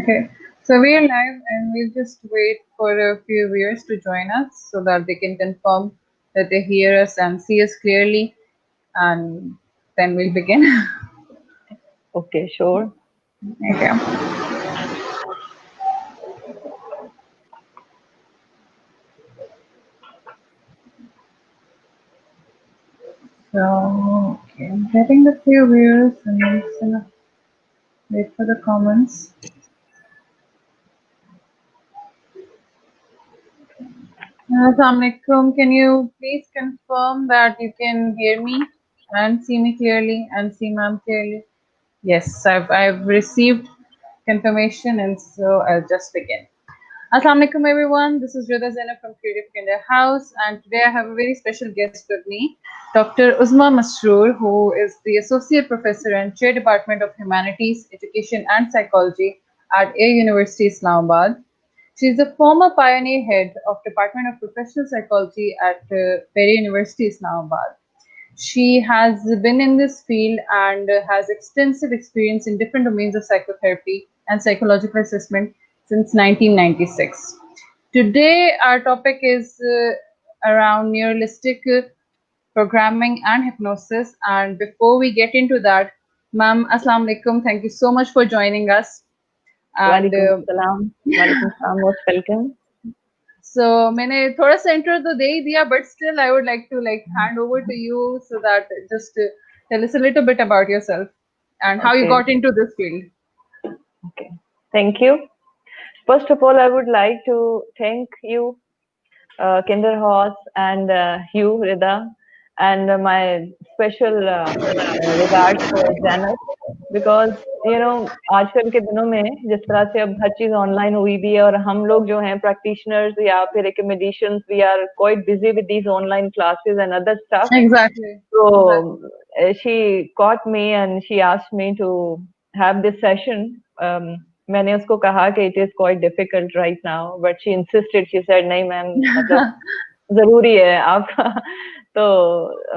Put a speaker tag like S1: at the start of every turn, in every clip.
S1: Okay, so we are live and we'll just wait for a few viewers to join us so that they can confirm that they hear us and see us clearly, and then we'll begin.
S2: Okay, sure.
S1: Okay. So, okay, I'm getting the few viewers and I'm just gonna wait for the comments. Assalamualaikum. Can you please confirm that you can hear me and see me clearly and see ma'am clearly? Yes, I've received confirmation, and so I'll just begin. Assalamu alaikum everyone. This is Rida Zainab from Creative Kinder House, and today I have a very special guest with me, Dr. Uzma Masroor, who is the Associate Professor and Chair Department of Humanities, Education and Psychology at Air University Islamabad. She is the former pioneer head of Department of Professional Psychology at Perry University Islamabad. She has been in this field and has extensive experience in different domains of psychotherapy and psychological assessment since 1996. Today, our topic is around neuralistic programming and hypnosis. And before we get into that, ma'am, assalamu alaikum. Thank you so much for joining us. And
S2: Walaikum salam. Walaikum salam. Most welcome.
S1: so मैंने थोड़ा सा intro तो दे ही दिया, but still I would like to hand over to you so that just tell us a little bit about yourself and how you
S2: Okay.
S1: got into this field.
S2: Okay. Thank you. First of all, I would like to thank you, Kinder Horse, and you, Rida, and my special regards for Janet, because आजकल के दिनों में जिस तरह से अब हर चीज online हुई भी है और हम लोग जो हैं प्रैक्टिशनर्स या फिर academicians, we are quite busy with these online classes and other stuff.
S1: Exactly.
S2: So she caught me and she asked me to have this session. मैंने उसको कहा कि it is quite difficult right now, but she insisted. She said नहीं ma'am, मतलब जरूरी है आपका। तो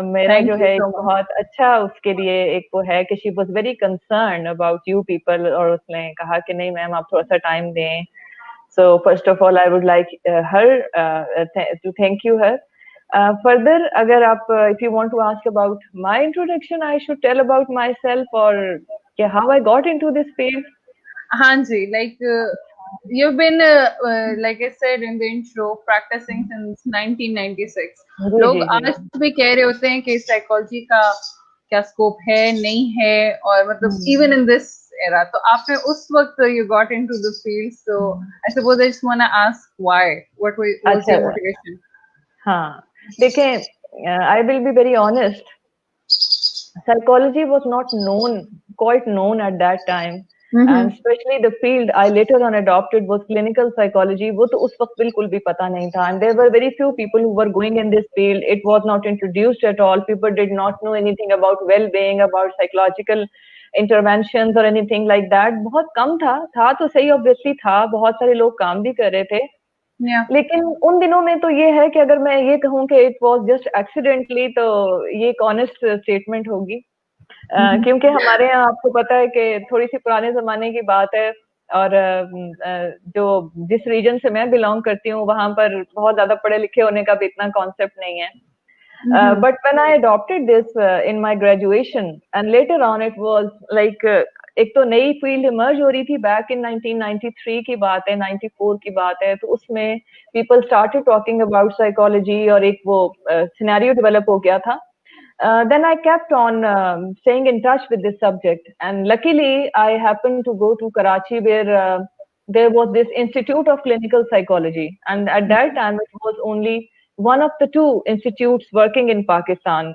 S2: मेरा
S1: Thank
S2: जो
S1: you
S2: है एक
S1: so much.
S2: बहुत अच्छा उसके लिए एक वो है कि she was very concerned about you people, और उसने कहा कि नहीं मैम आप थोड़ा सा टाइम दें। So first of all, I would like her to thank you her. Further, अगर आप if you want to ask about my introduction, I should tell about myself or how I got into this field.
S1: Hanji, you've been like I said in the intro, practicing since 1996.
S2: जी
S1: लोग
S2: जी जी
S1: आज भी कह रहे होते हैं कि psychology का क्या स्कोप है नहीं है, और मतलब even in this era, तो आपने उस वक्त you got into the field, so I suppose I just want to ask why, what was your
S2: अच्छा
S1: motivation?
S2: हाँ देखें, I will be very honest. Psychology was not quite known at that time. And especially the field I later on adopted was clinical psychology. वो तो उस वक्त बिल्कुल भी पता नहीं था. And there were very few people who were going in this field. It was not introduced at all. People did not know anything about well-being, about psychological interventions or anything like that. बहुत कम था तो सही obviously था. बहुत सारे लोग काम भी कर रहे थे.
S1: Yeah.
S2: लेकिन उन दिनों में तो ये है कि अगर मैं ये कहूँ कि इट वाज जस्ट एक्सीडेंटली, तो ये एक ऑनेस्ट स्टेटमेंट होगी, क्योंकि हमारे यहाँ आपको पता है कि थोड़ी सी पुराने जमाने की बात है, और जो जिस रीजन से मैं बिलोंग करती हूँ वहां पर बहुत ज्यादा पढ़े लिखे होने का भी इतना कॉन्सेप्ट नहीं है. But when I adopted this in my graduation, and later on it was like एक तो नई फील्ड इमर्ज हो रही थी. बैक इन 1993 की बात है, 94 की बात है, तो उसमें people started talking about psychology और एक वो सिनेरियो डेवलप हो गया था. Then I kept on staying in touch with this subject, and luckily I happened to go to Karachi, where there was this Institute of Clinical Psychology, and at that time it was only one of the two institutes working in Pakistan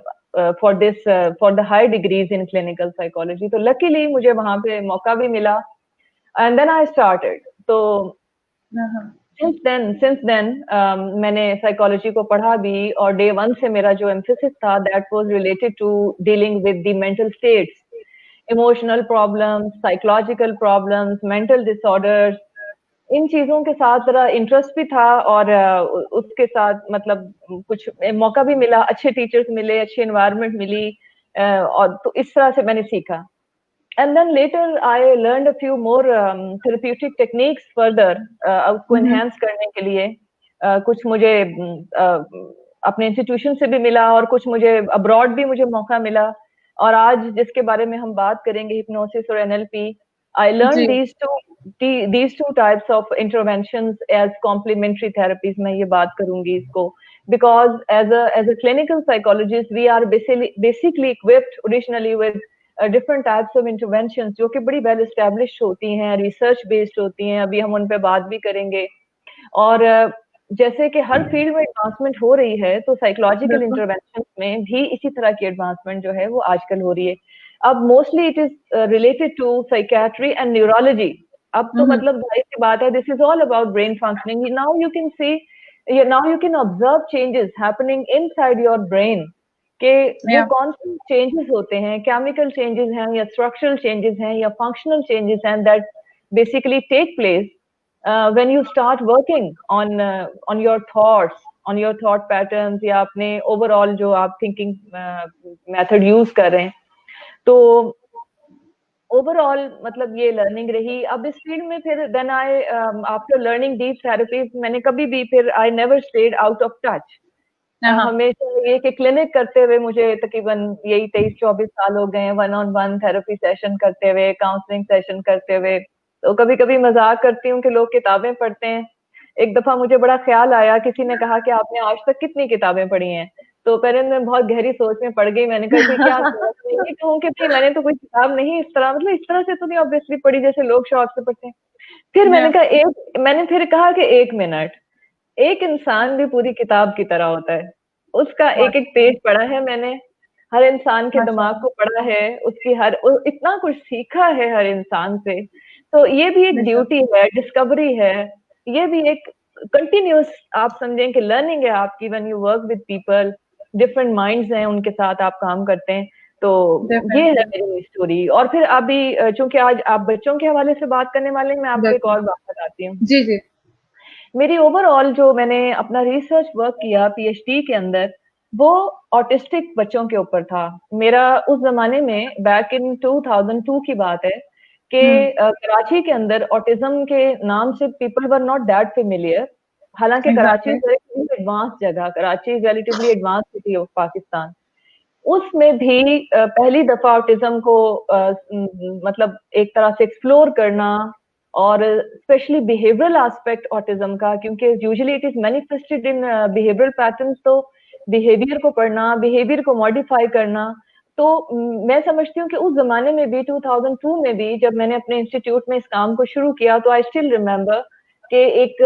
S2: for the high degrees in clinical psychology. So luckily मुझे वहाँ पे मौका भी मिला, and then I started. So since then मैंने psychology को पढ़ा भी, और day one से मेरा जो emphasis था that was related to dealing with the mental states, emotional problems, psychological problems, mental disorders. इन चीजों के साथ जरा इंटरेस्ट भी था, और उसके साथ मतलब कुछ मौका भी मिला, अच्छे टीचर्स मिले, अच्छी एनवायरनमेंट मिली, और तो इस तरह से मैंने सीखा. and then later I learned a few more therapeutic techniques further उसको enhance करने के लिए कुछ मुझे अपने इंस्टीट्यूशन से भी मिला और कुछ मुझे अब्रॉड भी मुझे मौका मिला और आज जिसके बारे में हम बात करेंगे हिप्नोसिस और एनएलपी I learned
S1: जी
S2: these two types of interventions as complementary therapies मैं ये बात करूंगी इसको because as a clinical psychologist we are basically equipped originally with different types of interventions जो कि बड़ी well established होती हैं research based होती हैं अभी हम उन पे बात भी करेंगे और जैसे कि हर फील्ड में एडवांसमेंट हो रही है तो साइकोलॉजिकल
S1: बिल्कुल
S2: इंटरवेंशन में भी इसी तरह की एडवांसमेंट जो है वो आजकल हो रही है अब mostly it is related to psychiatry and neurology अब तो मतलब जाहिर सी बात है this is all about brain functioning now you can see now you can observe changes happening inside your brain कि वो
S1: या
S2: कौन से चेंजेस होते हैं केमिकल चेंजेस हैं या स्ट्रक्चरल चेंजेस हैं या फंक्शनल चेंजेस हैं that basically take place when you start working on your thoughts on your thought patterns या अपने overall जो आप thinking method use कर रहे हैं तो ओवरऑल मतलब ये लर्निंग रही अब इस फील्ड में फिर then I after learning deep therapy मैंने कभी भी फिर I never stayed out of touch हमेशा ये कि क्लिनिक करते हुए मुझे तकरीबन यही 23-24 साल हो गए हैं one on one therapy session करते हुए काउंसलिंग सेशन करते हुए तो कभी कभी मजाक करती हूँ कि लोग किताबें पढ़ते हैं एक दफा मुझे बड़ा ख्याल आया किसी ने कहा कि आपने आज तक कितनी किताबें पढ़ी हैं तो पहले मैं बहुत गहरी सोच में पड़ गई मैंने कहा कि क्या मैं ये कहूँ कि भाई मैंने तो कोई किताब नहीं इस तरह मतलब इस तरह से तो नहीं ऑब्वियसली पढ़ी जैसे लोग शौक से पढ़ते हैं फिर मैंने फिर कहा कि 1 मिनट एक इंसान भी पूरी किताब की तरह होता है उसका एक एक पेज पढ़ा है मैंने हर इंसान के दिमाग को पढ़ा है उसकी इतना कुछ सीखा है हर इंसान से तो ये भी एक ड्यूटी है डिस्कवरी है ये भी एक कंटिन्यूस आप समझें कि लर्निंग है आपकी when you work with people different minds हैं उनके साथ आप काम करते हैं तो ये है मेरी स्टोरी और फिर अभी चूंकि आज आप बच्चों के हवाले से बात करने वाले हैं मैं आपको एक और बात बताती हूँ
S1: जी जी
S2: मेरी ओवरऑल जो मैंने अपना रिसर्च वर्क किया पीएचडी के अंदर वो ऑटिस्टिक बच्चों के ऊपर था मेरा उस जमाने में बैक इन 2002 की बात है कि कराची के अंदर ऑटिज्म के नाम से people were not that familiar हालांकि कराची एडवांस जगह Karachi is relatively advance city of Pakistan उसमें भी पहली दफा ऑटिज्म को मतलब एक तरह से एक्सप्लोर करना और स्पेशली बिहेवियरल एस्पेक्ट ऑटिज्म का क्योंकि usually it is manifested in behavioural patterns तो बिहेवियर को पढ़ना बिहेवियर को मॉडिफाई करना तो मैं समझती हूँ कि उस जमाने में भी 2002 में भी जब मैंने अपने इंस्टीट्यूट में इस काम को शुरू किया तो आई स्टिल रिमेम्बर कि एक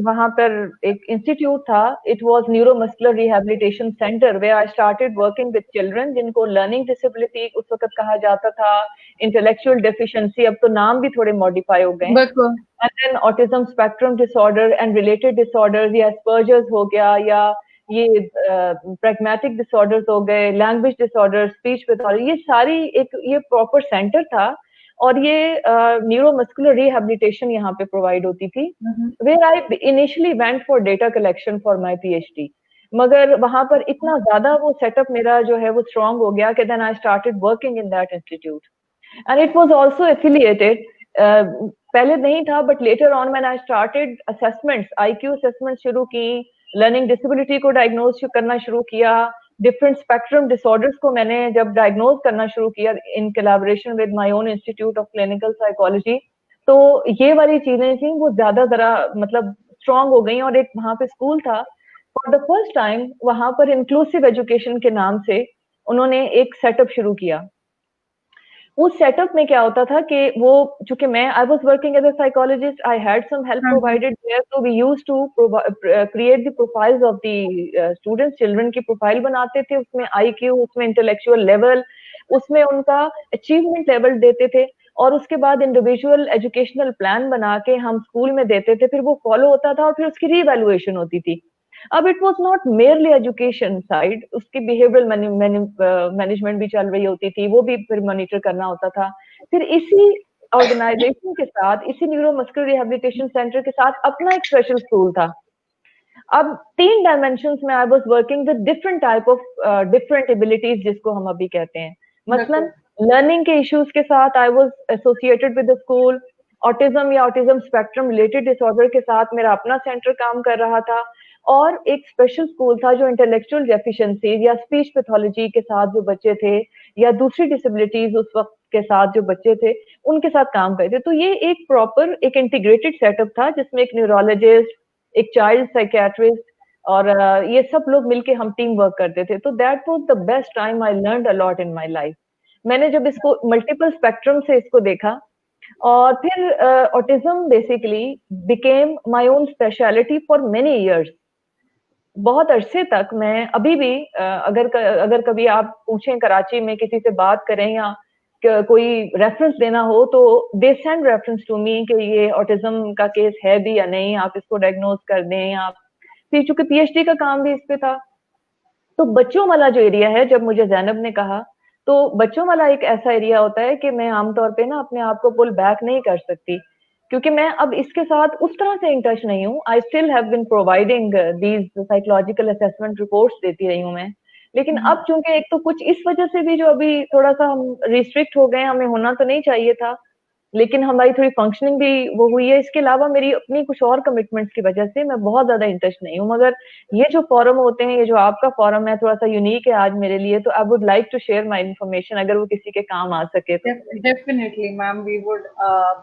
S2: वहां पर एक इंस्टीट्यूट था it was neuromuscular rehabilitation centre way I started working with children जिनको लर्निंग डिसेबिलिटी उस वक्त कहा जाता था इंटेलेक्चुअल डेफिशिएंसी अब तो नाम भी थोड़े मॉडिफाई हो गए and then autism spectrum disorder and related disorders या एस्पर्जर्स हो गया या ये प्रैग्मेटिक डिसऑर्डर्स हो गए लैंग्वेज डिसऑर्डर स्पीच डिसऑर्डर ये सारी एक ये प्रॉपर सेंटर था और ये न्यूरोमस्कुलर रिहैबिलिटेशन यहाँ पे प्रोवाइड होती थी where I initially went for data collection for my PhD मगर वहां पर इतना ज्यादा वो सेटअप मेरा जो है वो स्ट्रांग हो गया कि then I started working in that institute and it was also affiliated पहले नहीं था but later on when I started assessments IQ assessment शुरू की लर्निंग डिसेबिलिटी को डायग्नोज करना शुरू किया डिफरेंट स्पेक्ट्रम डिसऑर्डर्स को मैंने जब डायग्नोज करना शुरू किया in collaboration with my own institute of clinical psychology तो ये वाली चीजें थी वो ज्यादा जरा मतलब स्ट्रांग हो गई और एक वहां पे स्कूल था फॉर द फर्स्ट टाइम वहां पर इंक्लूसिव एजुकेशन के नाम से उन्होंने एक सेटअप शुरू किया उस सेटअप में क्या होता था कि वो चूंकि मैं I was working as a psychologist I had some help provided there तो we used to create the profiles of the students children की प्रोफाइल बनाते थे उसमें आईक्यू उसमें इंटेलेक्चुअल लेवल उसमें उनका अचीवमेंट लेवल देते थे और उसके बाद इंडिविजुअल एजुकेशनल प्लान बना के हम स्कूल में देते थे फिर वो फॉलो होता था और फिर उसकी रीवैल्यूएशन होती थी अब it was not merely education side उसकी बिहेवियरल मैनेजमेंट भी चल रही होती थी वो भी फिर मॉनिटर करना होता था फिर इसी ऑर्गेनाइजेशन के साथ इसी न्यूरोमस्कुलर रिहैबिलिटेशन सेंटर के साथ अपना एक स्पेशल स्कूल था अब 3 डायमेंशंस में आई was working with different type of different abilities जिसको हम अभी कहते हैं मसलन लर्निंग के इश्यूज के साथ I was associated with the school. Autism या ऑटिज्म स्पेक्ट्रम रिलेटेड डिसऑर्डर के साथ मेरा अपना सेंटर काम कर रहा था, और एक स्पेशल स्कूल था जो इंटेलेक्चुअल डेफिशिएंसीज या स्पीच पैथोलॉजी के साथ जो बच्चे थे या दूसरी डिसेबिलिटीज उस वक्त के साथ जो बच्चे थे उनके साथ काम करते। तो ये एक प्रॉपर एक इंटीग्रेटेड सेटअप था जिसमें एक न्यूरोलॉजिस्ट, एक चाइल्ड साइकियाट्रिस्ट और ये सब लोग मिलके हम टीम वर्क करते थे। तो that was the best time, I learned a lot in my life. मैंने जब इसको मल्टीपल स्पेक्ट्रम से इसको देखा, और फिर autism basically became my own speciality for many years. बहुत अरसे तक मैं अभी भी अगर कभी आप पूछें कराची में किसी से बात करें या कोई रेफरेंस देना हो तो they send reference to me कि ये ऑटिज्म का केस है भी या नहीं, आप इसको डायग्नोज कर दें। या फिर चूंकि पीएचडी का काम भी इस पे था, तो बच्चों वाला जो एरिया है, जब मुझे जैनब ने कहा, तो बच्चों वाला एक ऐसा एरिया होता है कि मैं आमतौर पे ना अपने आप को पुल बैक नहीं कर सकती, क्योंकि मैं अब इसके साथ उस तरह से इन टच नहीं हूँ। I still have been providing these psychological assessment reports देती रही हूँ मैं। लेकिन अब चूंकि एक तो कुछ इस वजह से भी जो अभी थोड़ा सा हम रिस्ट्रिक्ट हो गए, हमें होना तो नहीं चाहिए था, लेकिन हमारी थोड़ी फंक्शनिंग भी वो हुई है। इसके अलावा मेरी अपनी कुछ और कमिटमेंट्स की वजह से मैं बहुत ज्यादा इंटरेस्ट नहीं हूँ। मगर ये जो फोरम होते हैं, ये जो आपका फोरम है, थोड़ा सा यूनिक है आज मेरे लिए, तो I would like to share my information, अगर वो किसी के काम आ सके तो।
S1: Definitely, ma'am. We would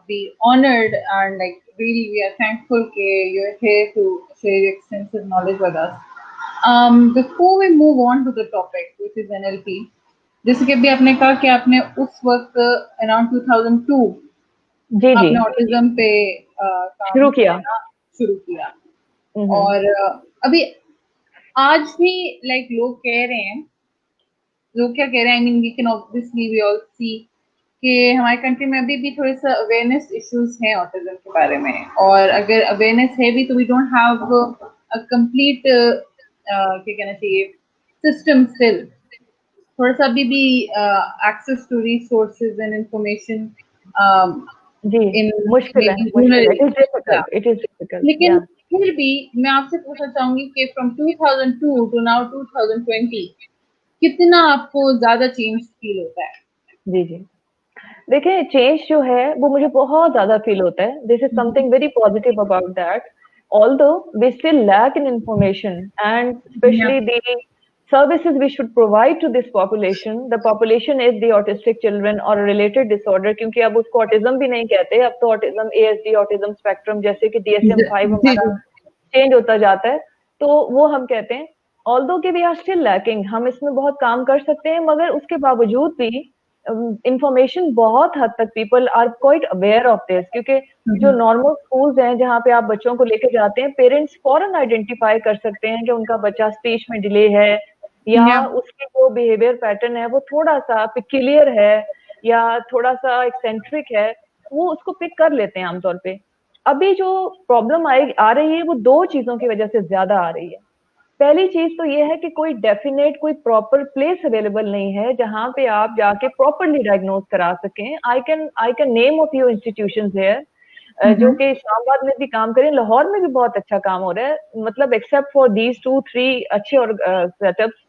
S1: be honored and like really we are thankful that you're here to share your extensive knowledge with us. Before we move on to the topic, which is NLP, जैसे कि अभी आपने कहा कि आपने उस वक्त around 2002
S2: जी जी
S1: आपने ऑटिज्म पे काम
S2: शुरू किया।
S1: करना शुरू किया।
S2: हम्म।
S1: और अभी आज भी लाइक लोग कह रहे हैं, लोग क्या कह रहे हैं, I mean we can obviously we all see कि हमारे कंट्री में अभी भी थोड़े सा अवेयरनेस इश्यूज हैं ऑटिज्म के बारे में, और अगर अवेयरनेस है भी तो we don't have a complete क्या कहना चाहिए सिस्टम स्टिल, थोड़ा सा अभी भी access to resources and information
S2: जी
S1: इन
S2: मुश्किल है,
S1: मेबी
S2: मुश्किल है,
S1: rural
S2: it is
S1: area.
S2: Difficult, it is difficult
S1: लेकिन
S2: या।
S1: फिर भी मैं आपसे पूछना चाहूंगी कि फ्रॉम 2002 टू नाउ 2020 कितना आपको ज्यादा चेंज फील होता है?
S2: जी जी देखिए, चेंज जो है वो मुझे बहुत ज्यादा फील होता है। This is something very positive about that. Although we still lack in information and
S1: Yeah.
S2: especially the services we should provide to this population, the population is the autistic children or related disorder, क्योंकि अब उसको autism भी नहीं कहते, अब तो autism ASD autism spectrum जैसे कि DSM-5
S1: जी
S2: हमारा
S1: जी।
S2: चेंज होता जाता है, तो वो हम कहते हैं। ऑल्दो कि वी आर स्टिल लैकिंग, हम इसमें बहुत काम कर सकते हैं, मगर उसके बावजूद भी इंफॉर्मेशन बहुत हद तक people are quite aware of this, क्योंकि जो नॉर्मल स्कूल्स हैं जहाँ पे आप बच्चों को लेके जाते हैं, पेरेंट्स फौरन आइडेंटिफाई कर सकते हैं कि उनका बच्चा स्पीच में डिले है, या
S1: या
S2: उसकी जो बिहेवियर पैटर्न है वो थोड़ा सा पिक्यूलियर है या थोड़ा सा एक्सेंट्रिक है, वो उसको पिक कर लेते हैं आमतौर पे। अभी जो प्रॉब्लम आ रही है वो दो चीजों की वजह से ज्यादा आ रही है। पहली चीज तो ये है कि कोई डेफिनेट कोई प्रॉपर प्लेस अवेलेबल नहीं है जहां पे आप जाके प्रॉपरली डायग्नोज करा सकें। I can name of you institutions here जो कि इस्लामाबाद में भी काम करें, लाहौर में भी बहुत अच्छा काम हो रहा है, मतलब एक्सेप्ट फॉर दीज 2-3 अच्छे और सेटअप्स,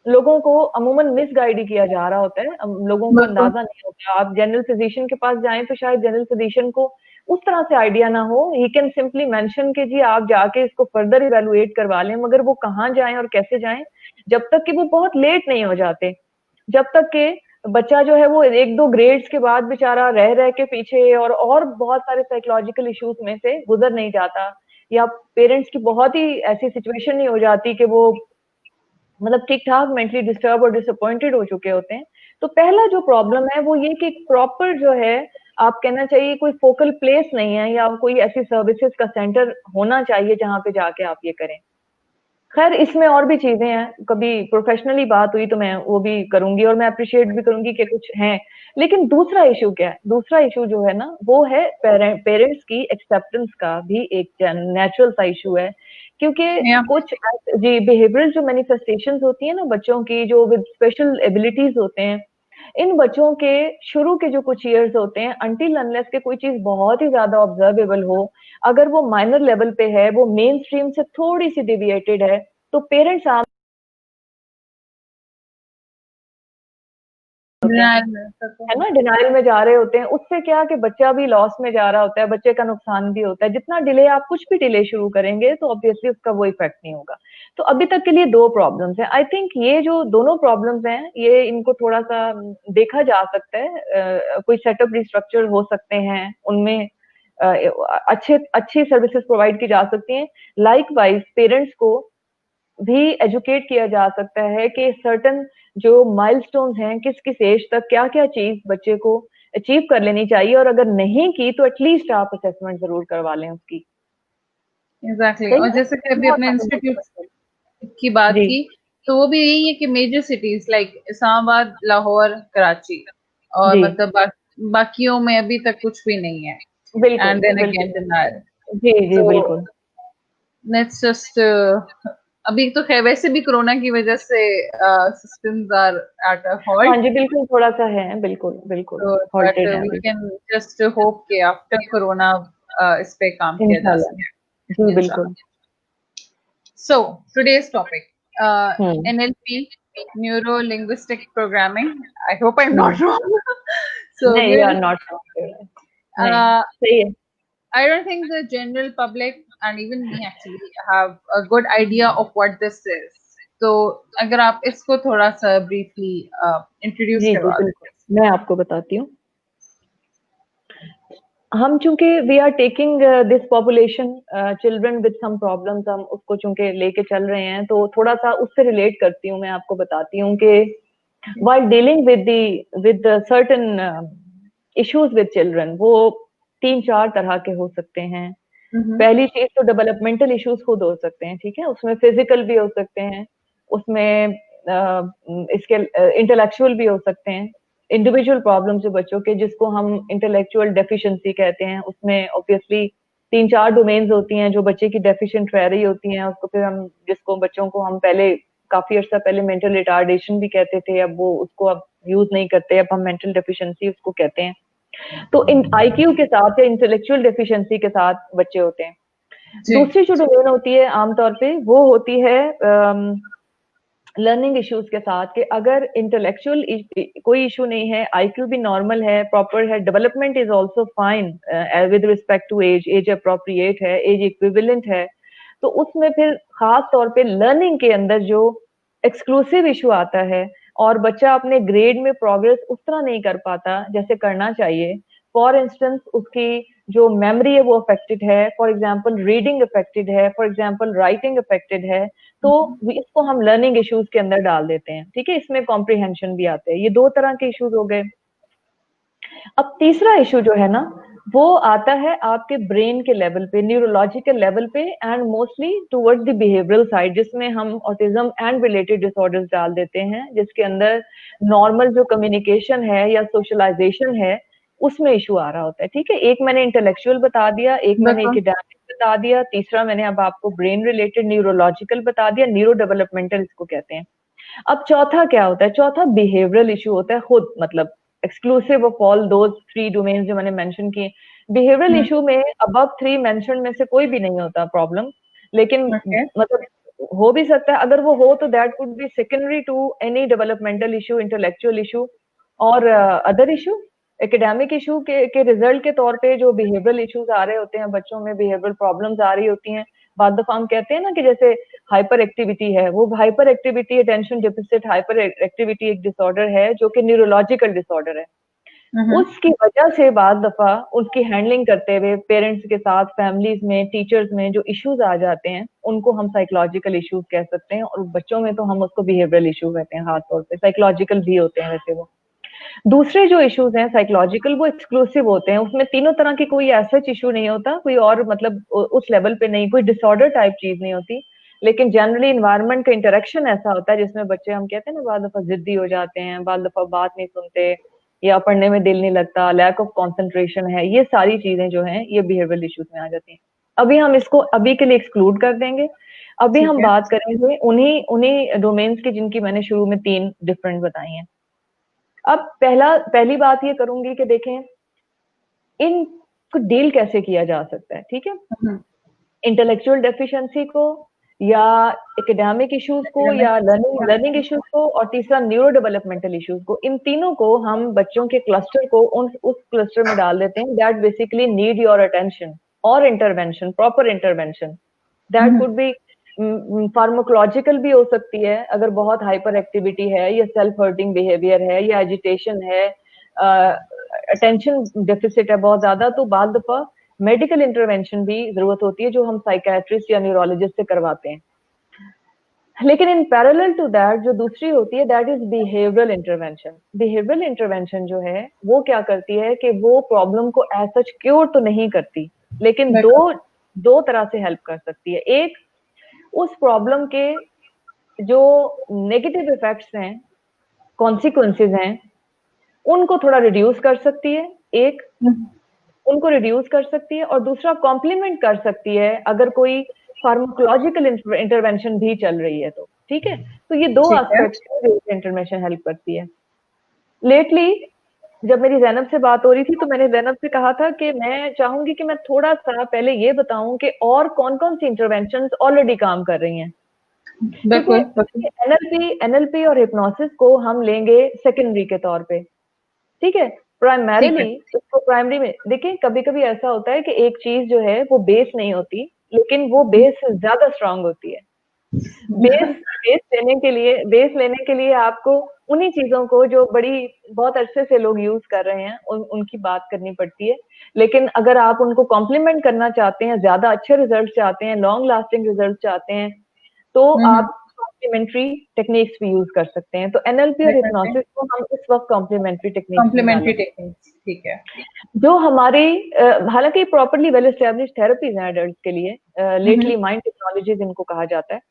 S2: लोगों को अमूमन मिसगाइड ही किया जा रहा होता है। लोगों को
S1: बिल्कुल।
S2: अंदाजा नहीं होता। आप जनरल फिजिशियन के पास जाएं तो शायद जनरल फिजिशियन को उस तरह से आइडिया ना हो, ही कैन सिंपली मेंशन कि जी आप जाके इसको फर्दर इवेलुएट करवा लें, मगर वो कहाँ जाएं और कैसे जाएं, जब तक कि वो बहुत लेट नहीं हो जाते, जब तक कि बच्चा जो है वो 1-2 ग्रेड्स के बाद बेचारा रह रह के पीछे और बहुत सारे साइकोलॉजिकल इश्यूज में से गुजर नहीं जाता, या पेरेंट्स की बहुत ही ऐसी सिचुएशन नहीं हो जाती कि वो मतलब ठीक ठाक मेंटली डिस्टर्ब और डिसअपॉइंटेड हो चुके होते हैं। तो पहला जो प्रॉब्लम है वो ये कि प्रॉपर जो है, आप कहना चाहिए कोई फोकल प्लेस नहीं है, या कोई ऐसी सर्विसेज का सेंटर होना चाहिए जहां पे जाके आप ये करें। खैर इसमें और भी चीजें हैं, कभी प्रोफेशनली बात हुई तो मैं वो भी करूंगी और मैं अप्रिशिएट भी करूंगी कि कुछ हैं। लेकिन दूसरा इशू क्या है, दूसरा इशू जो है ना वो है पेरेंट्स की एक्सेप्टेंस का भी एक नेचुरल सा इशू है, क्योंकि
S1: या
S2: कुछ जी बिहेवियरल जो मैनिफेस्टेशंस होती है ना बच्चों की, जो विद स्पेशल एबिलिटीज होते हैं, इन बच्चों के शुरू के जो कुछ ईयर्स होते हैं, अनटिल अनलेस के कोई चीज बहुत ही ज्यादा ऑब्जर्वेबल हो, अगर वो माइनर लेवल पे है, वो मेन स्ट्रीम से थोड़ी सी डिविएटेड है, तो पेरेंट्स
S1: Denial में
S2: है ना, डिनाइल में जा रहे होते हैं। उससे क्या कि बच्चा भी लॉस में जा रहा होता है, बच्चे का नुकसान भी होता है। जितना डिले, आप कुछ भी डिले शुरू करेंगे तो ऑब्वियसली उसका वो इफेक्ट नहीं होगा। तो अभी तक के लिए 2 प्रॉब्लम्स हैं। आई थिंक ये जो दोनों प्रॉब्लम्स हैं, ये इनको थोड़ा सा देखा जा सकता है। कोई सेटअप रिस्ट्रक्चर हो सकते हैं, उनमें अच्छी सर्विसेज प्रोवाइड की जा सकती हैं। लाइकवाइज पेरेंट्स को भी एजुकेट किया जा सकता है कि सर्टन जो माइलस्टोन्स हैं, किस किस एज तक क्या क्या चीज बच्चे को अचीव कर लेनी चाहिए, और अगर नहीं की तो एटलीस्ट आप असेसमेंट जरूर करवा लें उसकी।
S1: एग्जैक्टली।
S2: सही
S1: और
S2: है,
S1: जैसे कि अभी
S2: बहुत
S1: अपने इंस्टीट्यूट
S2: सारे।
S1: की बात
S2: जी
S1: की, तो वो भी यही है कि major cities like Islamabad, Lahore, Karachi, और
S2: जी
S1: मतलब बाकियों में अभी तक कुछ भी नहीं है।
S2: बिल्कुल
S1: एंड देन
S2: बिल्कुल।
S1: Again denial.
S2: जी जी
S1: तो
S2: बिल्कुल।
S1: लेट्स जस्ट, अभी तो खैर वैसे भी कोरोना की वजह से सिस्टम्स आर एट अ
S2: हाँ
S1: हॉल्ट।
S2: जी बिल्कुल, थोड़ा सा है, बिल्कुल बिल्कुल
S1: तो बट
S2: हॉल्टेड है
S1: वी
S2: बिल्कुल।
S1: कैन जस्ट होप कि आफ्टर कोरोना इस पे काम किया जा
S2: इंशाल्लाह।
S1: सके
S2: जी
S1: इंशाल्लाह।
S2: बिल्कुल।
S1: So today's topic,
S2: hmm
S1: NLP, Neuro Linguistic Programming. I hope I'm not
S2: hmm.
S1: wrong. So
S2: नहीं, यू आर
S1: really,
S2: नॉट, नहीं
S1: uh,
S2: सही है।
S1: I don't think the general public and even me actually have a good idea of what this is. तो अगर आप इसको थोड़ा सा briefly introduce
S2: जी जी
S1: करवा
S2: बिल्कुल, मैं आपको बताती हूँ। हम चूंकि we are taking this population children with some problems, हम उसको चूंकि लेके चल रहे हैं, तो थोड़ा सा उससे रिलेट करती हूँ। मैं आपको बताती हूँ कि
S1: दें।
S2: while dealing with the certain issues with children, वो 3-4 तरह के हो सकते हैं। पहली चीज तो डेवलपमेंटल इश्यूज खुद हो सकते हैं, ठीक है, उसमें फिजिकल भी हो सकते हैं, उसमें इसके इंटेलेक्चुअल भी हो सकते हैं। इंडिविजुअल प्रॉब्लम्स जो बच्चों के, जिसको हम इंटेलेक्चुअल डेफिशिएंसी कहते हैं, उसमें ऑब्वियसली 3-4 डोमेन्स होती हैं जो बच्चे की डेफिशिएंट रह रही होती हैं। उसको फिर हम, जिसको बच्चों को हम पहले काफी अर्सा पहले मेंटल रिटार्डेशन भी कहते थे, अब वो उसको अब यूज नहीं करते, अब हम मेंटल डेफिशिएंसी उसको कहते हैं। तो इन आईक्यू के साथ या इंटेलेक्चुअल डेफिशिएंसी के साथ बच्चे होते हैं।
S1: जी।
S2: दूसरी जो डोमेन होती है आमतौर पे, वो होती है लर्निंग इश्यूज के साथ, कि अगर इंटेलेक्चुअल कोई इशू नहीं है, आईक्यू भी नॉर्मल है, प्रॉपर है, development is also fine with respect to age, age appropriate है, एज इक्विवेलेंट है, तो उसमें फिर खास तौर पे लर्निंग के अंदर जो एक्सक्लूसिव इशू आता है, और बच्चा अपने ग्रेड में प्रोग्रेस उस तरह नहीं कर पाता जैसे करना चाहिए। फॉर इंस्टेंस उसकी जो मेमोरी है वो अफेक्टेड है, फॉर एग्जाम्पल रीडिंग अफेक्टेड है, फॉर एग्जाम्पल राइटिंग अफेक्टेड है, तो इसको हम लर्निंग इश्यूज के अंदर डाल देते हैं, ठीक है। इसमें कॉम्प्रिहेंशन भी आते हैं। ये 2 तरह के इश्यूज हो गए। अब तीसरा इशू जो है ना, वो आता है आपके ब्रेन के लेवल पे, न्यूरोलॉजिकल लेवल पे, and mostly towards the behavioural side, जिसमें हम ऑटिज्म एंड रिलेटेड डिसऑर्डर्स डाल देते हैं, जिसके अंदर नॉर्मल जो कम्युनिकेशन है या सोशलाइजेशन है, उसमें इशू आ रहा होता है, ठीक है। एक मैंने इंटेलेक्चुअल बता दिया, एक मैंने
S1: बिल्कुल।
S2: एकेडमिक बता दिया, तीसरा मैंने अब आपको ब्रेन रिलेटेड न्यूरोलॉजिकल बता दिया, न्यूरो डेवलपमेंटल इसको कहते हैं। अब चौथा क्या होता है? चौथा बिहेवियरल इशू होता है, खुद मतलब exclusive of all those 3 domains जो मैंने मेंशन किए। बिहेवियरल इशू में अबव 3 मेंशन में से कोई भी नहीं होता प्रॉब्लम, लेकिन
S1: ओके।
S2: मतलब हो भी सकता है। अगर वो हो तो that could be secondary to any developmental issue, intellectual issue और अदर इशू। एकेडमिक इशू के रिजल्ट के तौर पे जो बिहेवियरल इश्यूज आ रहे होते हैं बच्चों में, बिहेवियरल प्रॉब्लम्स आ रही होती हैं, बाद दफा हम कहते हैं ना कि जैसे हाइपर एक्टिविटी है, वो hyper activity, attention deficit hyper activity एक डिसऑर्डर है जो कि न्यूरोलॉजिकल डिसऑर्डर है। उसकी वजह से बाद दफा उसकी हैंडलिंग करते हुए पेरेंट्स के साथ, फैमिलीज में, टीचर्स में जो इश्यूज आ जाते हैं, उनको हम साइकोलॉजिकल इश्यूज कह सकते हैं, और बच्चों में तो हम उसको बिहेवियरल इशू कहते हैं। खास तौर पे साइकोलॉजिकल भी होते हैं वैसे वो। दूसरे जो इश्यूज हैं साइकोलॉजिकल, वो एक्सक्लूसिव होते हैं, उसमें तीनों तरह की कोई ऐसा इशू नहीं होता, कोई और मतलब उस लेवल पे नहीं, कोई डिसऑर्डर टाइप चीज नहीं होती, लेकिन जनरली इन्वायरमेंट का इंटरेक्शन ऐसा होता है जिसमें बच्चे, हम कहते हैं ना, बाद दफा जिद्दी हो जाते हैं, बाद दफा बात नहीं सुनते, या पढ़ने में दिल नहीं लगता, लैक ऑफ कॉन्सेंट्रेशन है, ये सारी चीजें जो हैं ये बिहेवियरल इश्यूज में आ जाती हैं। अभी हम इसको अभी के लिए एक्सक्लूड कर देंगे। अभी
S1: ठीक
S2: हम
S1: है।
S2: बात करेंगे उन्हीं उन्हीं डोमेन्स की जिनकी मैंने शुरू में 3 डिफरेंट बताई हैं। अब पहली बात ये करूंगी कि देखें इनको डील कैसे किया जा सकता है, ठीक है। इंटेलेक्चुअल डेफिशिएंसी को या एकेडमिक इश्यूज को या लर्निंग इश्यूज को, और तीसरा न्यूरो डेवलपमेंटल इश्यूज को। इन तीनों को हम बच्चों के क्लस्टर को उस क्लस्टर में डाल देते हैं that basically need your attention और intervention, proper intervention. That could be pharmacological भी हो सकती है, अगर बहुत हाइपर एक्टिविटी है या सेल्फ हर्टिंग बिहेवियर है या एजिटेशन है, अटेंशन डेफिसिट है बहुत ज्यादा, तो बाद दफा मेडिकल इंटरवेंशन भी जरूरत होती है जो हम साइकेट्रिस्ट या न्यूरोलॉजिस्ट से करवाते हैं। लेकिन इन पैरेलल टू दैट जो दूसरी होती है that is behavioural intervention. Behavioural intervention जो है वो क्या करती है कि वो प्रॉब्लम को एज सच क्योर तो नहीं करती, लेकिन दो तरह से हेल्प कर सकती है। एक, उस प्रॉब्लम के जो नेगेटिव इफेक्ट्स हैं, कॉन्सिक्वेंसेज हैं, उनको थोड़ा रिड्यूस कर सकती है, एक उनको रिड्यूस कर सकती है, और दूसरा कॉम्प्लीमेंट कर सकती है अगर कोई फार्माकोलॉजिकल इंटरवेंशन भी चल रही है तो। ठीक है, तो ये दो एस्पेक्ट्स में इंटरवेंशन हेल्प करती है। लेटली जब मेरी जैनब से बात हो रही थी तो मैंने जैनब से कहा था कि मैं चाहूंगी कि मैं थोड़ा सा पहले ये बताऊं कि और कौन कौन सी इंटरवेंशंस ऑलरेडी काम कर रही हैं। क्योंकि एनएलपी और हिप्नोसिस को हम लेंगे सेकेंडरी के तौर पे, ठीक है। प्राइमरीली इसको प्राइमरी में देखिए, कभी कभी ऐसा होता है कि एक चीज जो है वो बेस नहीं होती, लेकिन वो बेस ज्यादा स्ट्रांग होती है। बेस लेने के लिए आपको उन्हीं चीजों को जो बहुत अरसे से लोग यूज कर रहे हैं उनकी बात करनी पड़ती है। लेकिन अगर आप उनको कॉम्प्लीमेंट करना चाहते हैं, ज्यादा अच्छे रिजल्ट चाहते हैं, लॉन्ग लास्टिंग रिजल्ट चाहते हैं, तो आप कॉम्प्लीमेंटरी टेक्निक्स भी यूज कर सकते हैं। तो एनएलपी और हिप्नोसिस को हम इस वक्त कॉम्प्लीमेंट्री टेक्निक्स, ठीक है, जो हमारी हालांकि प्रॉपरली वेल एस्टेब्लिश थेरेपीज हैं एडल्ट के लिए, लेटली माइंड टेक्नोलॉजीज इनको कहा जाता है।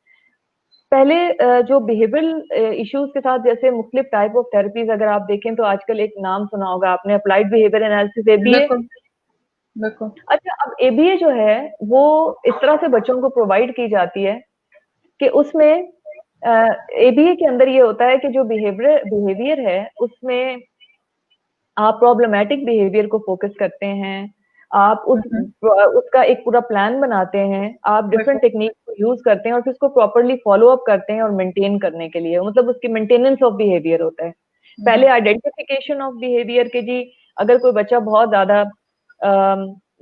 S2: पहले जो बिहेवियरल इश्यूज के साथ जैसे मुख्तलिफ टाइप ऑफ थेरेपीज अगर आप देखें तो आजकल एक नाम सुना होगा आपने, अप्लाइड बिहेवियर एनालिसिस, एबीए। अच्छा, अब एबीए जो है वो इस तरह से बच्चों को प्रोवाइड की जाती है कि उसमें एबीए के अंदर ये होता है कि जो बिहेवियर है उसमें आप प्रॉब्लमेटिक बिहेवियर को फोकस करते हैं, आप उसका एक पूरा प्लान बनाते हैं, आप डिफरेंट टेक्निक को यूज करते हैं और फिर उसको प्रॉपरली फॉलो अप करते हैं और मेंटेन करने के लिए, मतलब उसकी मेंटेनेंस ऑफ बिहेवियर होता है। पहले आइडेंटिफिकेशन ऑफ बिहेवियर के जी, अगर कोई बच्चा बहुत ज्यादा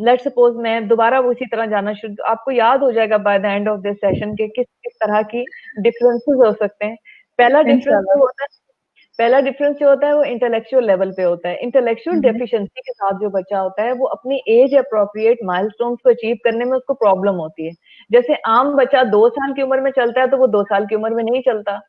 S2: लेट्स सपोज मैं दोबारा उसी तरह जाना शुरू, आपको याद हो जाएगा by the end of this session के किस किस तरह की डिफरेंसेस हो सकते हैं। पहला डिफरेंस जो होता है वो इंटेलेक्चुअल लेवल पे होता है। इंटेलेक्चुअल डेफिशिएंसी के साथ जो बच्चा होता है वो अपनी एज अप्रोप्रिएट माइलस्टोन्स को अचीव करने में उसको प्रॉब्लम होती है। जैसे आम बच्चा 2 साल की उम्र में चलता है तो वो 2 साल की उम्र में नहीं चलता,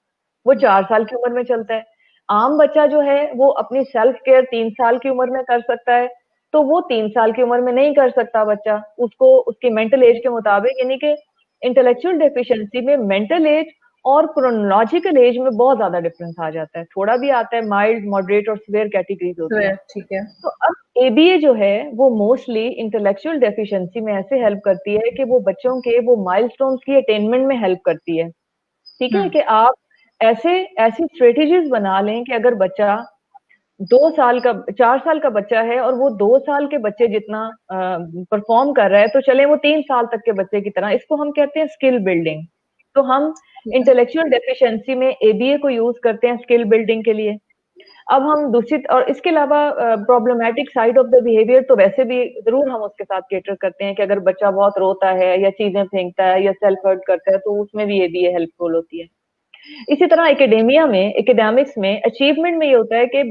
S2: वो 4 साल की उम्र में चलता है। आम बच्चा जो है वो अपनी सेल्फ केयर 3 साल की उम्र में कर सकता है, तो वो 3 साल की उम्र में नहीं कर सकता बच्चा, उसको उसकी मेंटल एज के मुताबिक, यानी कि इंटेलेक्चुअल डेफिशिएंसी में मेंटल एज और क्रोनोलॉजिकल एज में बहुत ज्यादा डिफरेंस आ जाता है। थोड़ा भी आता है, माइल्ड, मॉडरेट और सिवियर कैटेगरीज होती है। ठीक है, तो अब एबीए जो है वो मोस्टली इंटेलेक्चुअल डेफिशिएंसी में ऐसे हेल्प करती है कि वो बच्चों के वो माइलस्टोन्स की अटेनमेंट में हेल्प करती है। ठीक है, कि आप ऐसी स्ट्रेटेजीज बना लें कि अगर बच्चा 4 साल का बच्चा है और वो 2 साल के बच्चे जितना परफॉर्म कर रहा है, तो चले वो 3 साल तक के बच्चे की तरह, इसको हम कहते हैं स्किल बिल्डिंग। तो हम इंटेलेक्चुअल डेफिशिएंसी में एबीए को यूज करते हैं स्किल बिल्डिंग के लिए। अब हम दूसरी, और इसके अलावा problematic side of the behaviour तो वैसे भी जरूर हम उसके साथ केटर करते हैं कि अगर बच्चा बहुत रोता है या चीजें फेंकता है या सेल्फ हर्ट करता है तो उसमें भी एबीए हेल्पफुल होती है। इसी तरह एकेडमिक्स में अचीवमेंट में ये होता है कि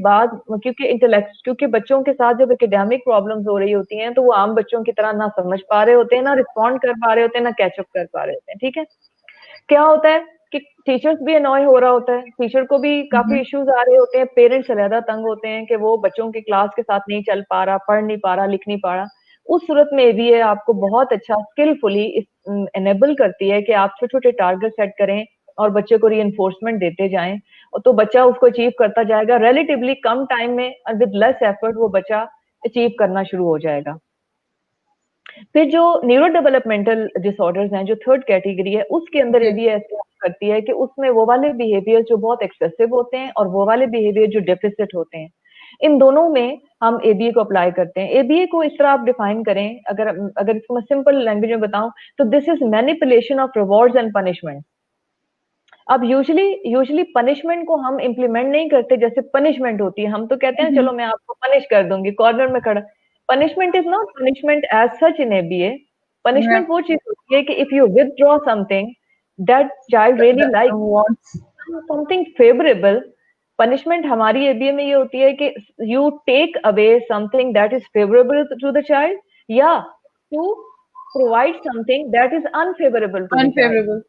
S2: क्योंकि बच्चों के साथ जब एकेडमिक प्रॉब्लम्स हो रही होती हैं तो वो आम बच्चों की तरह ना समझ पा रहे होते हैं, ना रिस्पॉन्ड कर पा रहे होते हैं, ना कैचअप कर पा रहे होते हैं। ठीक है, क्या होता है कि टीचर्स भी अनॉय हो रहा होता है, टीचर को भी काफी इश्यूज आ रहे होते हैं, पेरेंट्स ज्यादा तंग होते हैं कि वो बच्चों की क्लास के साथ नहीं चल पा रहा, पढ़ नहीं पा रहा, लिख नहीं पा रहा। उस सूरत में भी ये आपको बहुत अच्छा स्किलफुली एनेबल करती है कि आप छोटे छोटे टारगेट सेट करें और बच्चे को रीइंफोर्समेंट देते जाएं, तो बच्चा उसको अचीव करता जाएगा रिलेटिवली कम टाइम में, विद लेस एफर्ट वो बच्चा अचीव करना शुरू हो जाएगा। फिर जो न्यूरो डेवलपमेंटल डिसऑर्डर्स हैं, जो थर्ड कैटेगरी है, उसके अंदर ये भी ऐसे करती है कि उसमें वो वाले बिहेवियर जो बहुत एक्सेसिव होते हैं और वो वाले बिहेवियर जो डेफिसिट होते हैं। इन दोनों में हम एबीए को अप्लाई करते हैं। एबीए को इस तरह आप डिफाइन करें, अगर इसको मैं सिंपल लैंग्वेज में बताऊं तो this is manipulation of rewards and punishment. अब यूजुअली पनिशमेंट को हम इम्प्लीमेंट नहीं करते, जैसे पनिशमेंट होती है हम तो कहते हैं चलो मैं आपको पनिश कर दूंगी, कॉर्नर में खड़ा। Punishment is not punishment as such in ABA. Punishment वो चीज होती है कि if you withdraw something that child really like, something favourable. Punishment हमारी एबीए में ये होती है कि you take away something that is favourable to the child, या to provide something that is unfavourable to the child.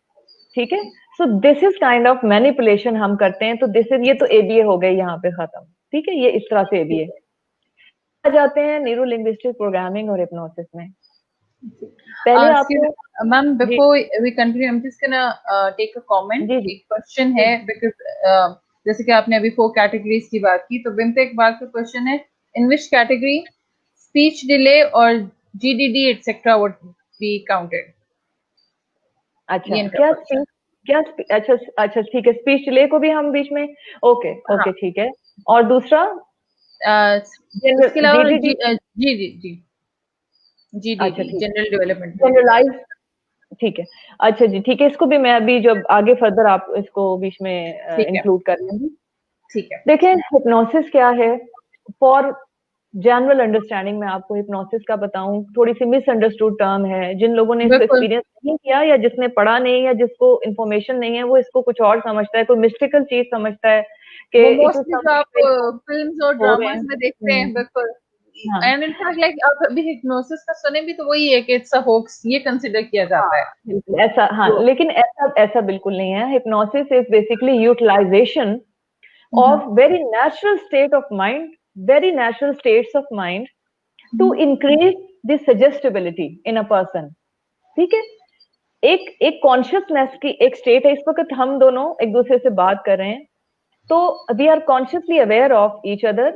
S2: ठीक है, so this is kind of manipulation हम करते हैं। तो दिस इज, ये तो एबीए हो गई यहाँ पे खत्म। ठीक है, ये इस तरह से एबीए। आ जाते हैं न्यूरो लिंग्विस्टिक प्रोग्रामिंग और हिप्नोसिस में। पहले आपको
S1: ma'am, before we continue, I'm just gonna take a comment.
S2: जी
S1: एक क्वेश्चन है, because जैसे कि आपने अभी 4 कैटेगरीज की बात की, तो बिम्ते इकबाल का क्वेश्चन है, in which category speech delay और GDD etc. would be counted?
S2: अच्छा, अच्छा ठीक है, स्पीच डिले को भी हम बीच में, ओके ओके ठीक है। और दूसरा
S1: इसके अलावा
S2: GDD,
S1: GDD general development,
S2: generalize, ठीक है। अच्छा जी ठीक है, इसको भी मैं अभी जब आगे फर्दर आप इसको बीच में इंक्लूड कर लूंगी।
S1: ठीक है,
S2: देखिए हिप्नोसिस क्या है, फॉर जनरल अंडरस्टैंडिंग में आपको हिप्नोसिस का बताऊं, थोड़ी सी मिसअंडरस्टूड टर्म है। जिन लोगों ने इसको एक्सपीरियंस नहीं किया या जिसने पढ़ा नहीं या जिसको इन्फॉर्मेशन नहीं है, वो इसको कुछ और समझता है, कोई मिस्टिकल चीज समझता है कि
S1: आप फिल्म्स और ड्रामास में देखते हैं। बिल्कुल, एंड इन फैक्ट लाइक आप अभी हिप्नोसिस का सुने भी तो वही है कि इट्स अ होक्स, ये कंसीडर किया जाता है
S2: ऐसा। हाँ, लेकिन ऐसा बिल्कुल नहीं है। Hypnosis is basically utilization of very natural state of mind, very natural states of mind to increase the suggestibility in a person। ठीक है, एक कॉन्शियसनेस की एक स्टेट है। इस वक्त हम दोनों एक दूसरे से बात कर रहे हैं, तो we are consciously aware of each other.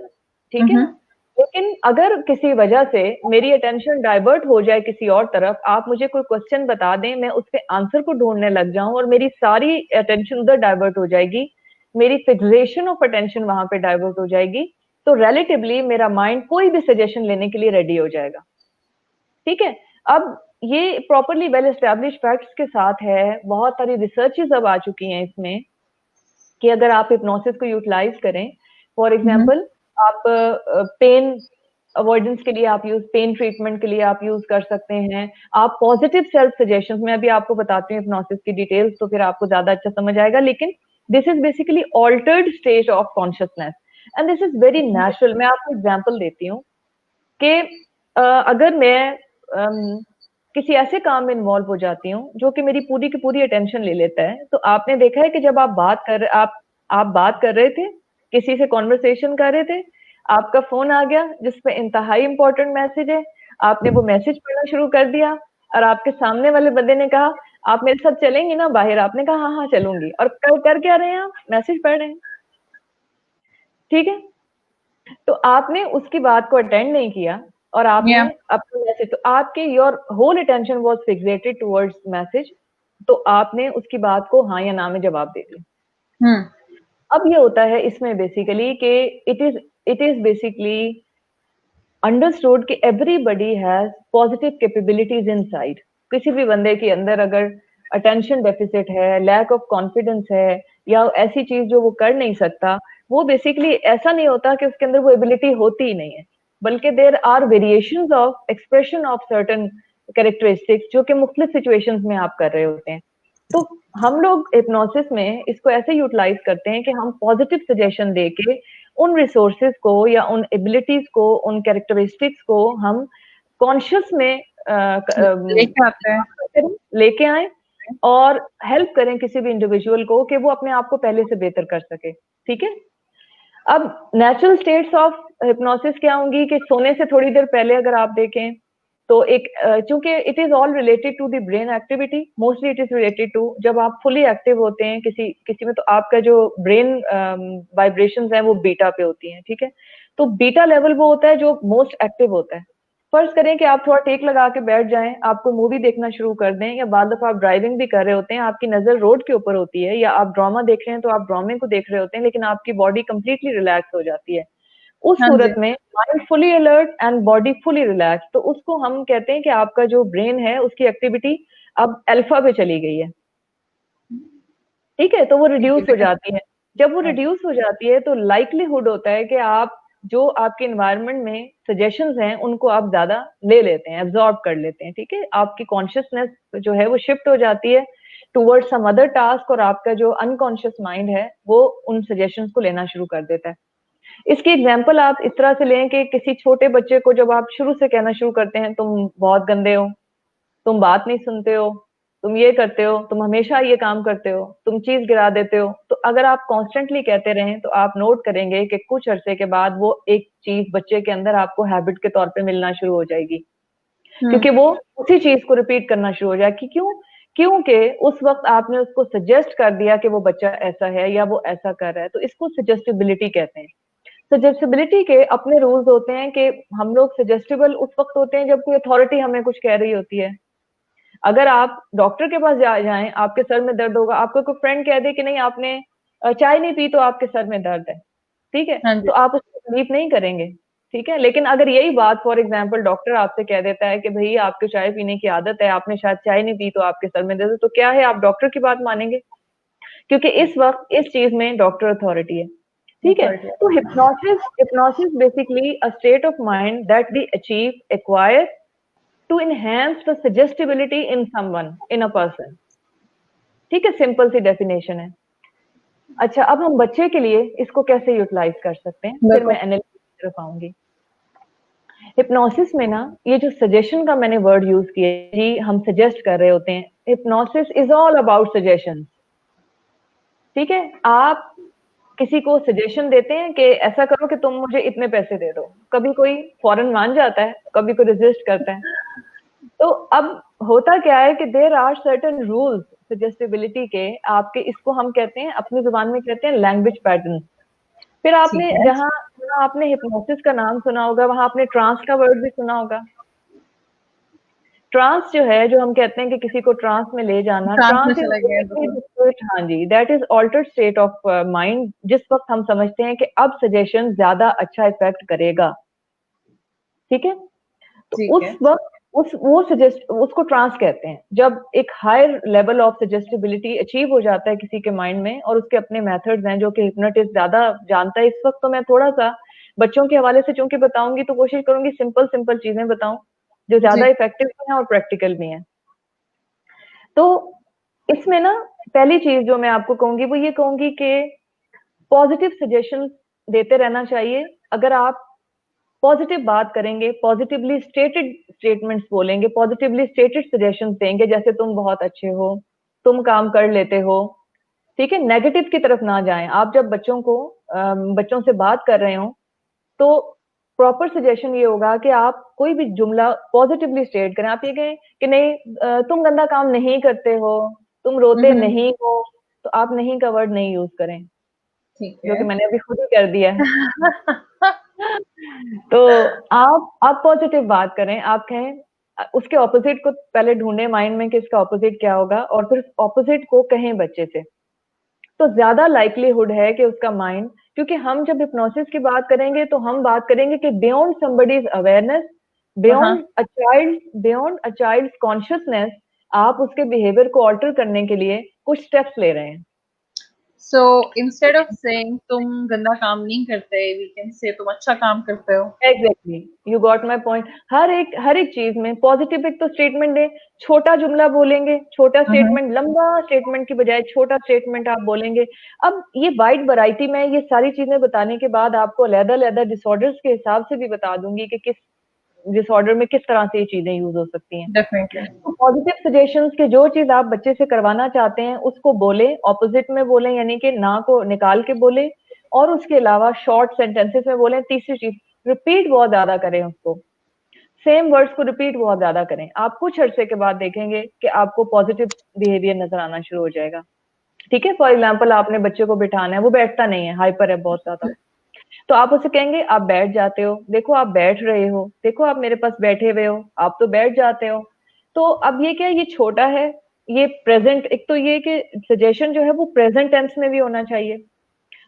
S2: ठीक है, लेकिन अगर किसी वजह से मेरी अटेंशन डाइवर्ट हो जाए किसी और तरफ, आप मुझे कोई क्वेश्चन बता दें, मैं उसके आंसर को ढूंढने लग जाऊं और मेरी सारी अटेंशन उधर डाइवर्ट हो जाएगी, मेरी फिक्सेशन ऑफ अटेंशन वहां पे डाइवर्ट हो जाएगी, तो रिलेटिवली मेरा माइंड कोई भी सजेशन लेने के लिए रेडी हो जाएगा। ठीक है, अब ये प्रॉपरली वेल एस्टैब्लिश फैक्ट्स के साथ है, बहुत सारी रिसर्चेस अब आ चुकी हैं इसमें कि अगर आप हिप्नोसिस को यूटिलाइज करें, फॉर एग्जांपल आप पेन अवॉइडेंस के लिए आप पेन ट्रीटमेंट के लिए आप यूज कर सकते हैं। आप पॉजिटिव सेल्फ सजेशंस, मैं अभी आपको बताती हूँ हिप्नोसिस की डिटेल्स, तो फिर आपको ज्यादा अच्छा समझ आएगा। लेकिन this is basically altered state of consciousness and this is very natural. मैं आपको एग्जाम्पल देती हूँ कि अगर मैं किसी ऐसे काम में इन्वॉल्व हो जाती हूँ जो कि मेरी पूरी की पूरी अटेंशन ले लेता है, तो आपने देखा है कि जब आप बात कर रहे थे, किसी से कॉन्वर्सेशन कर रहे थे, आपका फोन आ गया जिसपे इंतहाई इंपॉर्टेंट मैसेज है, आपने वो मैसेज पढ़ना शुरू कर दिया और आपके सामने वाले बंदे ने कहा आप मेरे साथ चलेंगी ना बाहर, आपने कहा हाँ हाँ चलूंगी, और कर क्या रहे हैं आप, मैसेज पढ़ रहे हैं। ठीक है, तो आपने उसकी बात को अटेंड नहीं किया और आपने अपना मैसेज, तो आपके your whole attention was fixated towards message, तो आपने उसकी बात को हाँ या ना में जवाब दे दिया। अब ये होता है इसमें बेसिकली कि इट इज बेसिकली अंडरस्टूड कि everybody has positive capabilities inside. किसी भी बंदे के अंदर अगर अटेंशन डेफिसिट है, लैक ऑफ कॉन्फिडेंस है, या ऐसी चीज जो वो कर नहीं सकता, वो बेसिकली ऐसा नहीं होता कि उसके अंदर वो एबिलिटी होती ही नहीं है, बल्कि there are variations of expression of certain characteristics जो कि मुख्तलिफ सिचुएशंस में आप कर रहे होते हैं। तो हम लोग हिप्नोसिस में इसको ऐसे यूटिलाइज करते हैं कि हम पॉजिटिव सजेशन देके उन रिसोर्सेज को या उन एबिलिटीज को, उन कैरेक्टरिस्टिक्स को हम कॉन्शियस में लेके आए और हेल्प करें किसी भी इंडिविजुअल को कि वो अपने आप को पहले से बेहतर कर सके। ठीक है, अब नेचुरल स्टेट्स ऑफ हिप्नोसिस क्या होंगी कि सोने से थोड़ी देर पहले अगर आप देखें तो एक, चूंकि it is all related to the brain activity, mostly it is related to जब आप फुली एक्टिव होते हैं किसी में, तो आपका जो ब्रेन वाइब्रेशंस हैं वो बीटा पे होती हैं। ठीक है, तो बीटा लेवल वो होता है जो मोस्ट एक्टिव होता है। फर्ज करें कि आप थोड़ा टेक लगा के बैठ जाएं, आपको मूवी देखना शुरू कर दें, या बाद दफा आप ड्राइविंग भी कर रहे होते हैं, आपकी नजर रोड के ऊपर होती है, या आप ड्रामा देख रहे हैं तो आप ड्रामे को देख रहे होते हैं, लेकिन आपकी बॉडी कंप्लीटली रिलैक्स हो जाती है। उस
S1: हाँ
S2: सूरत
S1: जी।
S2: में mind fully alert and body fully relax, तो उसको हम कहते हैं कि आपका जो ब्रेन है उसकी एक्टिविटी अब अल्फा पे चली गई है, ठीक है, तो वो रिड्यूस हो जाती है। जब वो रिड्यूस हो जाती है तो लाइक्लीहुड होता है कि आप जो आपके इन्वायरमेंट में सजेशंस हैं उनको आप ज्यादा ले लेते हैं, एब्जॉर्ब कर लेते हैं, ठीक है, आपकी कॉन्शियसनेस जो है वो शिफ्ट हो जाती है टुवर्ड्स सम अदर टास्क, और आपका जो अनकॉन्शियस माइंड है वो उन सजेशंस को लेना शुरू कर देता है। इसकी एग्जाम्पल आप इस तरह से लें कि किसी छोटे बच्चे को जब आप शुरू से कहना शुरू करते हैं तुम बहुत गंदे हो, तुम बात नहीं सुनते हो, तुम ये करते हो, तुम हमेशा ये काम करते हो, तुम चीज गिरा देते हो, तो अगर आप कॉन्स्टेंटली कहते रहें तो आप नोट करेंगे कि कुछ अरसे के बाद वो एक चीज बच्चे के अंदर आपको हैबिट के तौर पे मिलना शुरू हो जाएगी, क्योंकि वो उसी चीज को रिपीट करना शुरू हो जाएगी। क्यों? क्योंकि उस वक्त आपने उसको सजेस्ट कर दिया कि वो बच्चा ऐसा है या वो ऐसा कर रहा है, तो इसको सजेस्टिबिलिटी कहते हैं। सजेस्टिबिलिटी के अपने रूल्स होते हैं कि हम लोग सजेस्टिबल उस वक्त होते हैं जब कोई अथॉरिटी हमें कुछ कह रही होती है। अगर आप डॉक्टर के पास जाएं, आपके सर में दर्द होगा, आपको कोई फ्रेंड कह दे कि नहीं आपने चाय नहीं पी तो आपके सर में दर्द है, ठीक है,
S1: हाँ जी।
S2: तो आप उसको बिलीव नहीं करेंगे, ठीक है। लेकिन अगर यही बात फॉर एग्जाम्पल डॉक्टर आपसे कह देता है कि भाई आपको चाय पीने की आदत है, आपने शायद चाय नहीं पी तो आपके सर में दर्द है, तो क्या है, आप डॉक्टर की बात मानेंगे? क्योंकि इस वक्त इस चीज में डॉक्टर अथॉरिटी है, ठीक है। तो hypnosis hypnosis basically a state of mind that we achieve acquire to enhance the suggestibility in someone, in a person, ठीक है, सिंपल सी डेफिनेशन है। अच्छा, अब हम बच्चे के लिए इसको कैसे यूटिलाइज कर सकते हैं, फिर मैं एनालिसिस की तरफ आऊंगी। हिप्नोसिस में ना ये जो सजेशन का मैंने वर्ड यूज किया जी, हम सजेस्ट कर रहे होते हैं, hypnosis is all about suggestion, ठीक है। आप किसी को सजेशन देते हैं कि ऐसा करो कि तुम मुझे इतने पैसे दे दो, कभी कोई फौरन मान जाता है, कभी कोई रेजिस्ट करता है। तो अब होता क्या है कि there are certain rules suggestibility के, आपके इसको हम कहते हैं अपनी जुबान में कहते हैं लैंग्वेज पैटर्न। फिर आपने जहां जहां आपने हिप्नोसिस का नाम सुना होगा वहां आपने ट्रांस का वर्ड भी सुना होगा। ट्रांस जो है, जो हम कहते हैं कि किसी को ट्रांस में ले जाना, ट्रांस इज बेसिकली, हाँ जी, that is altered state of mind, जिस वक्त हम समझते हैं कि अब सजेशन ज्यादा अच्छा इफेक्ट करेगा, ठीक है। तो उस वक्त वो सजेस्ट उसको ट्रांस कहते हैं, जब एक higher level of suggestibility achieve हो जाता है किसी के माइंड में, और उसके अपने मेथड्स हैं जो कि हिप्नोटिस्ट ज्यादा जानता है। इस वक्त तो मैं थोड़ा सा बच्चों के हवाले से चूंकि बताऊंगी तो कोशिश करूंगी सिंपल सिंपल चीजें बताऊं जो ज्यादा इफेक्टिव भी हैं और प्रैक्टिकल भी हैं। तो इसमें ना पहली चीज जो मैं आपको कहूंगी वो ये कहूंगी कि पॉजिटिव सजेशन देते रहना चाहिए। अगर आप पॉजिटिव बात करेंगे, पॉजिटिवली स्टेटेड स्टेटमेंट्स बोलेंगे, पॉजिटिवली स्टेटेड सजेशंस देंगे, जैसे तुम बहुत अच्छे हो, तुम काम कर लेते हो, ठीक है, नेगेटिव की तरफ ना जाएं। आप जब बच्चों से बात कर रहे हो तो प्रॉपर सजेशन ये होगा कि आप कोई भी जुमला पॉजिटिवली स्टेट करें। आप ये कहें कि नहीं तुम गंदा काम नहीं करते हो, तुम रोते नहीं हो, तो आप नहीं का वर्ड नहीं यूज करें, जो कि मैंने अभी खुद ही कर दिया है। तो आप पॉजिटिव बात करें, आप कहें, उसके ऑपोजिट को पहले ढूंढे माइंड में कि इसका ऑपोजिट क्या होगा, और फिर ऑपोजिट को कहें बच्चे से, तो ज्यादा लाइकलीहुड है कि उसका माइंड, क्योंकि हम जब हिप्नोसिस की बात करेंगे तो हम बात करेंगे कि beyond somebody's awareness, beyond a child's consciousness, आप उसके बिहेवियर को ऑल्टर करने के लिए कुछ स्टेप्स ले रहे हैं।
S1: So instead of saying तुम गंदा काम नहीं करते, we can say तुम अच्छा काम करते हो।
S2: Exactly, you got my point. हर एक चीज में पॉजिटिव एक तो स्टेटमेंट दे, छोटा जुमला बोलेंगे, छोटा स्टेटमेंट, लंबा स्टेटमेंट की बजाय छोटा स्टेटमेंट आप बोलेंगे। अब ये वाइड वैरायटी में ये सारी चीजें बताने के बाद आपको अलग-अलग डिसऑर्डर्स के हिसाब से भी बता दूंगी कि किस डिसऑर्डर में किस तरह से ये चीजें यूज हो सकती हैं। तो पॉजिटिव सजेशंस के जो चीज आप बच्चे से करवाना चाहते हैं उसको बोले, ऑपोजिट में बोले, यानी कि ना को निकाल के बोले, और उसके अलावा शॉर्ट सेंटेंसेस में बोले। तीसरी चीज, रिपीट बहुत ज्यादा करें उसको, सेम वर्ड्स को रिपीट बहुत ज्यादा करें। आप कुछ अरसे के बाद देखेंगे कि आपको पॉजिटिव बिहेवियर नजर आना शुरू हो जाएगा, ठीक है। फॉर एग्जाम्पल, आपने बच्चे को बिठाना है, वो बैठता नहीं है, हाइपर है बहुत ज्यादा, तो आप उसे कहेंगे आप बैठ जाते हो, देखो आप बैठ रहे हो, देखो आप मेरे पास बैठे हुए हो, आप तो बैठ जाते हो। तो अब ये क्या है, ये छोटा है, ये प्रेजेंट, एक तो ये कि सजेशन जो है वो प्रेजेंट टेंस में भी होना चाहिए,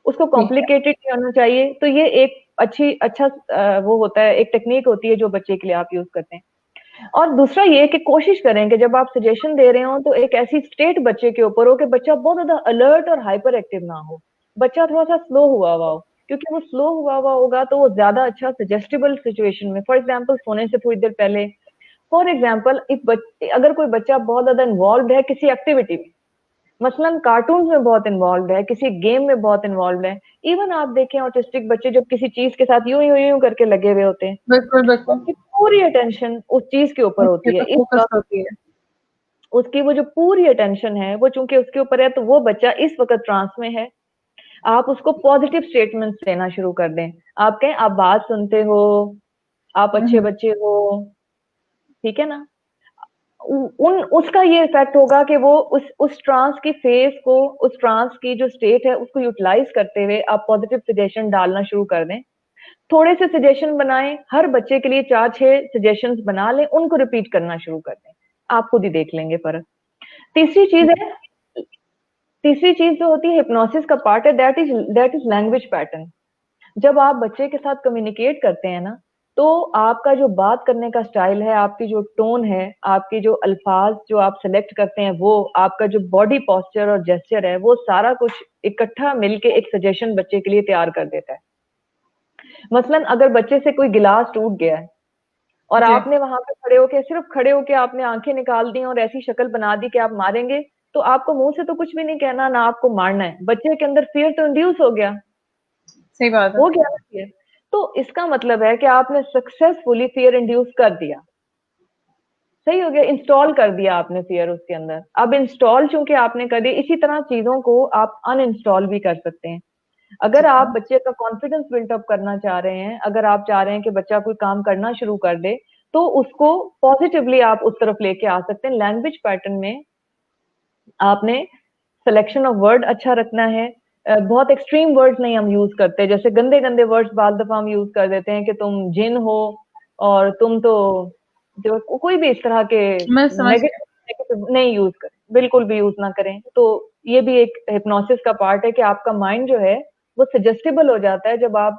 S2: उसको कॉम्प्लिकेटेड नहीं होना चाहिए। तो ये एक अच्छा वो होता है, एक टेक्निक होती है जो बच्चे के लिए आप यूज करते हैं। और दूसरा ये कि कोशिश करें कि जब आप सजेशन दे रहे हो तो एक ऐसी स्टेट बच्चे के ऊपर हो कि बच्चा बहुत ज्यादा अलर्ट और हाइपर एक्टिव ना हो, बच्चा थोड़ा सा स्लो हुआ हुआ हो, क्योंकि वो स्लो हुआ हुआ होगा तो वो ज्यादा अच्छा सजेस्टेबल सिचुएशन में, फॉर एग्जाम्पल सोने से थोड़ी देर पहले, फॉर एग्जाम्पल अगर कोई बच्चा बहुत ज्यादा इन्वॉल्व है किसी एक्टिविटी में, मसलन कार्टून में बहुत इन्वॉल्व है, किसी गेम में बहुत इन्वॉल्व है, इवन आप देखें ऑटिस्टिक बच्चे जब किसी चीज के साथ यूं यूं यूं करके लगे हुए होते हैं,
S1: बिल्कुल बिल्कुल।
S2: उसकी पूरी अटेंशन उस चीज के ऊपर
S1: उसके
S2: होती है,
S1: पे
S2: इस
S1: फोकस
S2: वक्त
S1: होती है।
S2: उसकी वो जो पूरी अटेंशन है वो चूंकि उसके ऊपर है, तो वो बच्चा इस वक्त ट्रांस में है। आप उसको पॉजिटिव स्टेटमेंट्स देना शुरू कर दें, आप कहें आप बात सुनते हो, आप अच्छे
S1: हम्म।
S2: बच्चे हो, ठीक है ना। उन उसका ये इफेक्ट होगा कि वो उस ट्रांस की फेज को, उस ट्रांस की जो स्टेट है उसको यूटिलाइज करते हुए आप पॉजिटिव सजेशन डालना शुरू कर दें। थोड़े से सजेशन बनाएं, हर बच्चे के लिए 4-6 सजेशंस बना लें, उनको रिपीट करना शुरू कर दें, आप खुद ही देख लेंगे फर्क। तीसरी चीज है, तीसरी चीज जो होती है हिप्नोसिस का पार्ट है, दैट इज लैंग्वेज पैटर्न। जब आप बच्चे के साथ कम्युनिकेट करते हैं ना, तो आपका जो बात करने का स्टाइल है, आपकी जो टोन है, आपकी जो अल्फाज जो आप सेलेक्ट करते हैं, वो आपका जो बॉडी पोस्चर और जेस्चर है, वो सारा कुछ इकट्ठा मिलके एक सजेशन बच्चे के लिए तैयार कर देता है। मसलन अगर बच्चे से कोई गिलास टूट गया है और
S1: जी।
S2: आपने वहां पे खड़े होके, सिर्फ खड़े होके आपने आंखें निकाल दी और ऐसी शक्ल बना दी कि आप मारेंगे, तो आपको मुंह से तो कुछ भी नहीं कहना, ना आपको मारना है, बच्चे के अंदर फियर तो इंड्यूस हो गया,
S1: सही बात है।
S2: हो गया ना फियर। तो इसका मतलब है कि आपने सक्सेसफुली फियर इंड्यूस कर दिया, सही हो गया, इंस्टॉल कर दिया आपने फियर उसके अंदर। अब इंस्टॉल चूंकि आपने कर दिया, इसी तरह चीजों को आप अनइंस्टॉल भी कर सकते हैं। अगर
S1: ठीक
S2: आप
S1: है।
S2: बच्चे का कॉन्फिडेंस बिल्टअप करना चाह रहे हैं, अगर आप चाह रहे हैं कि बच्चा कोई काम करना शुरू कर दे, तो उसको पॉजिटिवली आप उस तरफ लेके आ सकते हैं। लैंग्वेज पैटर्न में आपने सिलेक्शन ऑफ वर्ड अच्छा रखना है। बहुत एक्सट्रीम वर्ड्स नहीं हम यूज करते, जैसे गंदे गंदे वर्ड्स बाद दफा हम यूज कर देते हैं कि तुम जिन हो, और तुम तो जो कोई भी इस तरह के
S1: मैं समझ गया।
S2: नेगेटिव नहीं यूज करें, बिल्कुल भी यूज ना करें। तो ये भी एक हिप्नोसिस का पार्ट है कि आपका माइंड जो है वो सजेस्टेबल हो जाता है जब आप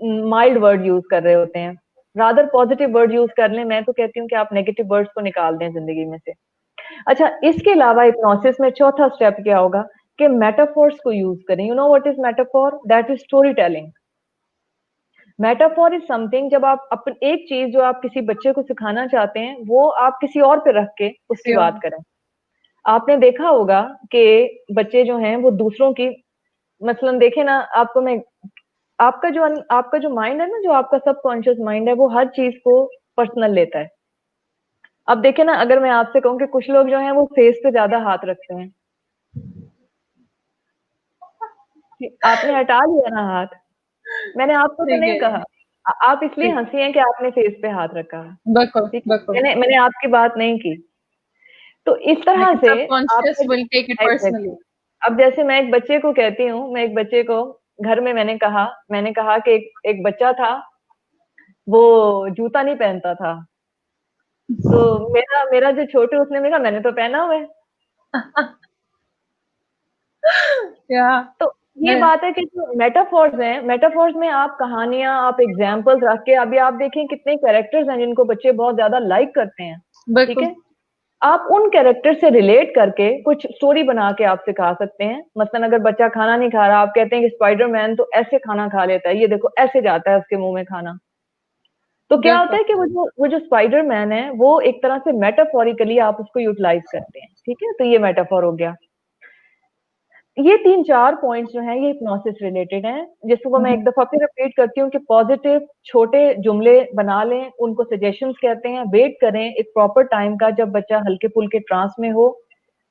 S2: माइल्ड वर्ड यूज कर रहे होते हैं, रादर पॉजिटिव वर्ड यूज कर लें। मैं तो कहती हूँ कि आप नेगेटिव वर्ड्स को निकाल दें जिंदगी में से। अच्छा, इसके अलावा हिप्नोसिस में चौथा स्टेप क्या होगा कि मेटाफोर्स को यूज करें। You know what is metaphor? That is story telling. Metaphor is something, जब आप अपन एक चीज जो आप किसी बच्चे को सिखाना चाहते हैं वो आप किसी और पे रख के उसकी
S1: किसी और।
S2: बात करें। आपने देखा होगा कि बच्चे जो हैं वो दूसरों की, मसलन देखे ना, आपको मैं, आपका जो माइंड है ना, जो आपका सबकॉन्शियस माइंड है, वो हर चीज को पर्सनल लेता है। अब देखे ना, अगर मैं आपसे कहूँ कि कुछ लोग जो हैं वो फेस पे ज्यादा हाथ रखते हैं, आपने हटा लिया ना हाथ, मैंने आपको तो
S1: ठीक
S2: नहीं
S1: है।
S2: कहा, आप इसलिए
S1: ठीक।
S2: हंसी हैं कि आपने फेस पे हाथ रखा है,
S1: बिल्कुल
S2: ठीक है,
S1: बिल्कुल।
S2: मैंने आपकी बात नहीं की। तो इस तरह
S1: लेकिन
S2: से
S1: सबकॉन्शियस
S2: आपका
S1: will take it
S2: exactly,
S1: personally.
S2: अब जैसे मैं एक बच्चे को कहती हूँ, मैं एक बच्चे को घर में मैंने कहा कि एक बच्चा था, वो जूता नहीं पहनता था, तो मेरा मेरा जो छोटू, उसने मेरा, मैंने तो पहना हुआ है।
S1: या।
S2: तो ये
S1: मैं।
S2: बात है कि जो मेटाफोर्स हैं, मेटाफोर्स में आप कहानियां, आप एग्जाम्पल्स रख के, अभी आप देखें कितने कैरेक्टर्स हैं जिनको बच्चे बहुत ज्यादा लाइक करते हैं, ठीक
S1: बिल्कुल।
S2: है, आप उन कैरेक्टर से रिलेट करके कुछ स्टोरी बना के आप सिखा सकते हैं। मसलन अगर बच्चा खाना नहीं खा रहा, आप कहते हैं कि स्पाइडरमैन तो ऐसे खाना खा लेता है, ये देखो ऐसे जाता है उसके मुंह में खाना। तो क्या होता
S1: बिल्कुल।
S2: है कि वो जो स्पाइडरमैन है, वो एक तरह से मेटाफोरिकली आप उसको यूटिलाइज करते हैं, ठीक है, तो ये मेटाफोर हो गया। ये 3-4 पॉइंट्स जो हैं ये हिप्नोसिस रिलेटेड हैं, जिसको मैं एक दफा फिर रिपीट करती हूँ कि पॉजिटिव छोटे जुमले बना लें, उनको सजेशंस कहते हैं, वेट करें एक प्रॉपर टाइम का जब बच्चा हल्के फुल्के ट्रांस में हो,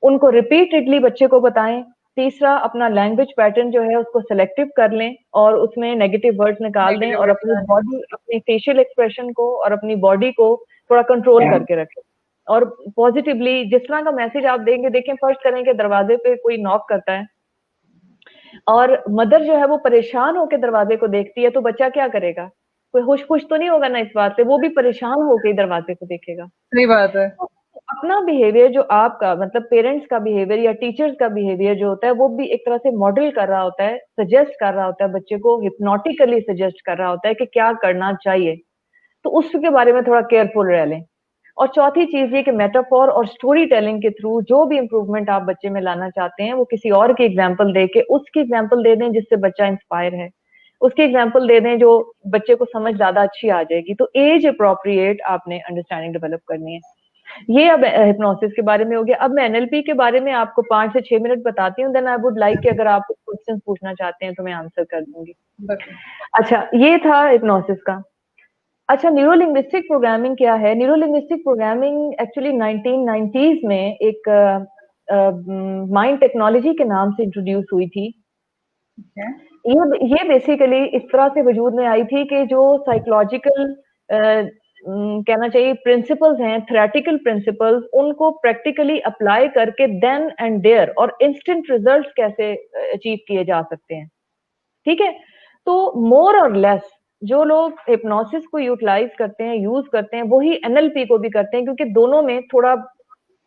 S2: उनको रिपीटेडली बच्चे को बताएं। तीसरा, अपना लैंग्वेज पैटर्न जो है उसको सेलेक्टिव कर लें और उसमें नेगेटिव वर्ड्स निकाल दें,
S1: नेगेटिव
S2: और अपनी
S1: वर्ड।
S2: बॉडी, अपने फेशियल एक्सप्रेशन को और अपनी बॉडी को थोड़ा कंट्रोल करके रखें। और पॉजिटिवली जिस तरह का मैसेज आप देंगे, देखें फर्स्ट करें कि दरवाजे पे कोई नॉक करता है और मदर जो है वो परेशान होकर दरवाजे को देखती है, तो बच्चा क्या करेगा? कोई खुश खुश तो नहीं होगा ना इस बात से, वो भी परेशान होकर दरवाजे को देखेगा।
S1: सही बात है।
S2: तो अपना बिहेवियर जो आपका मतलब पेरेंट्स का बिहेवियर या टीचर्स का बिहेवियर जो होता है वो भी एक तरह से मॉडल कर रहा होता है, सजेस्ट कर रहा होता है, बच्चे को हिप्नोटिकली सजेस्ट कर रहा होता है कि क्या करना चाहिए। तो उसके बारे में थोड़ा केयरफुल रह लें। और चौथी चीज ये कि मेटाफोर और स्टोरी टेलिंग के थ्रू जो भी इंप्रूवमेंट आप बच्चे में लाना चाहते हैं वो किसी और की एग्जाम्पल दे के उसकी एग्जाम्पल दे दें जिससे बच्चा इंस्पायर है, उसकी एग्जाम्पल दे दें जो बच्चे को समझ ज्यादा अच्छी आ जाएगी। तो एज अप्रोप्रिएट आपने अंडरस्टैंडिंग डेवलप करनी है। ये अब हिप्नोसिस के बारे में हो गया। अब मैं एनएलपी के बारे में आपको 5 से 6 मिनट बताती हूँ, देन आई वुड लाइक कि अगर आप क्वेश्चन पूछना चाहते हैं तो मैं आंसर कर दूंगी। अच्छा, ये था हिप्नोसिस का। अच्छा, न्यूरो लिंग्विस्टिक प्रोग्रामिंग क्या है? Neuro linguistic programming actually 1990s में एक माइंड टेक्नोलॉजी के नाम से इंट्रोड्यूस हुई थी। ये बेसिकली इस तरह से वजूद में आई थी कि जो साइकोलॉजिकल कहना चाहिए प्रिंसिपल्स हैं, थ्योरेटिकल प्रिंसिपल्स, उनको प्रैक्टिकली अप्लाई करके देन एंड देयर और इंस्टेंट रिजल्ट्स कैसे अचीव किए जा सकते हैं। ठीक है, तो मोर और लेस जो लोग हिप्नोसिस को यूटिलाइज करते हैं, यूज करते हैं, वही एनएलपी को भी करते हैं, क्योंकि दोनों में थोड़ा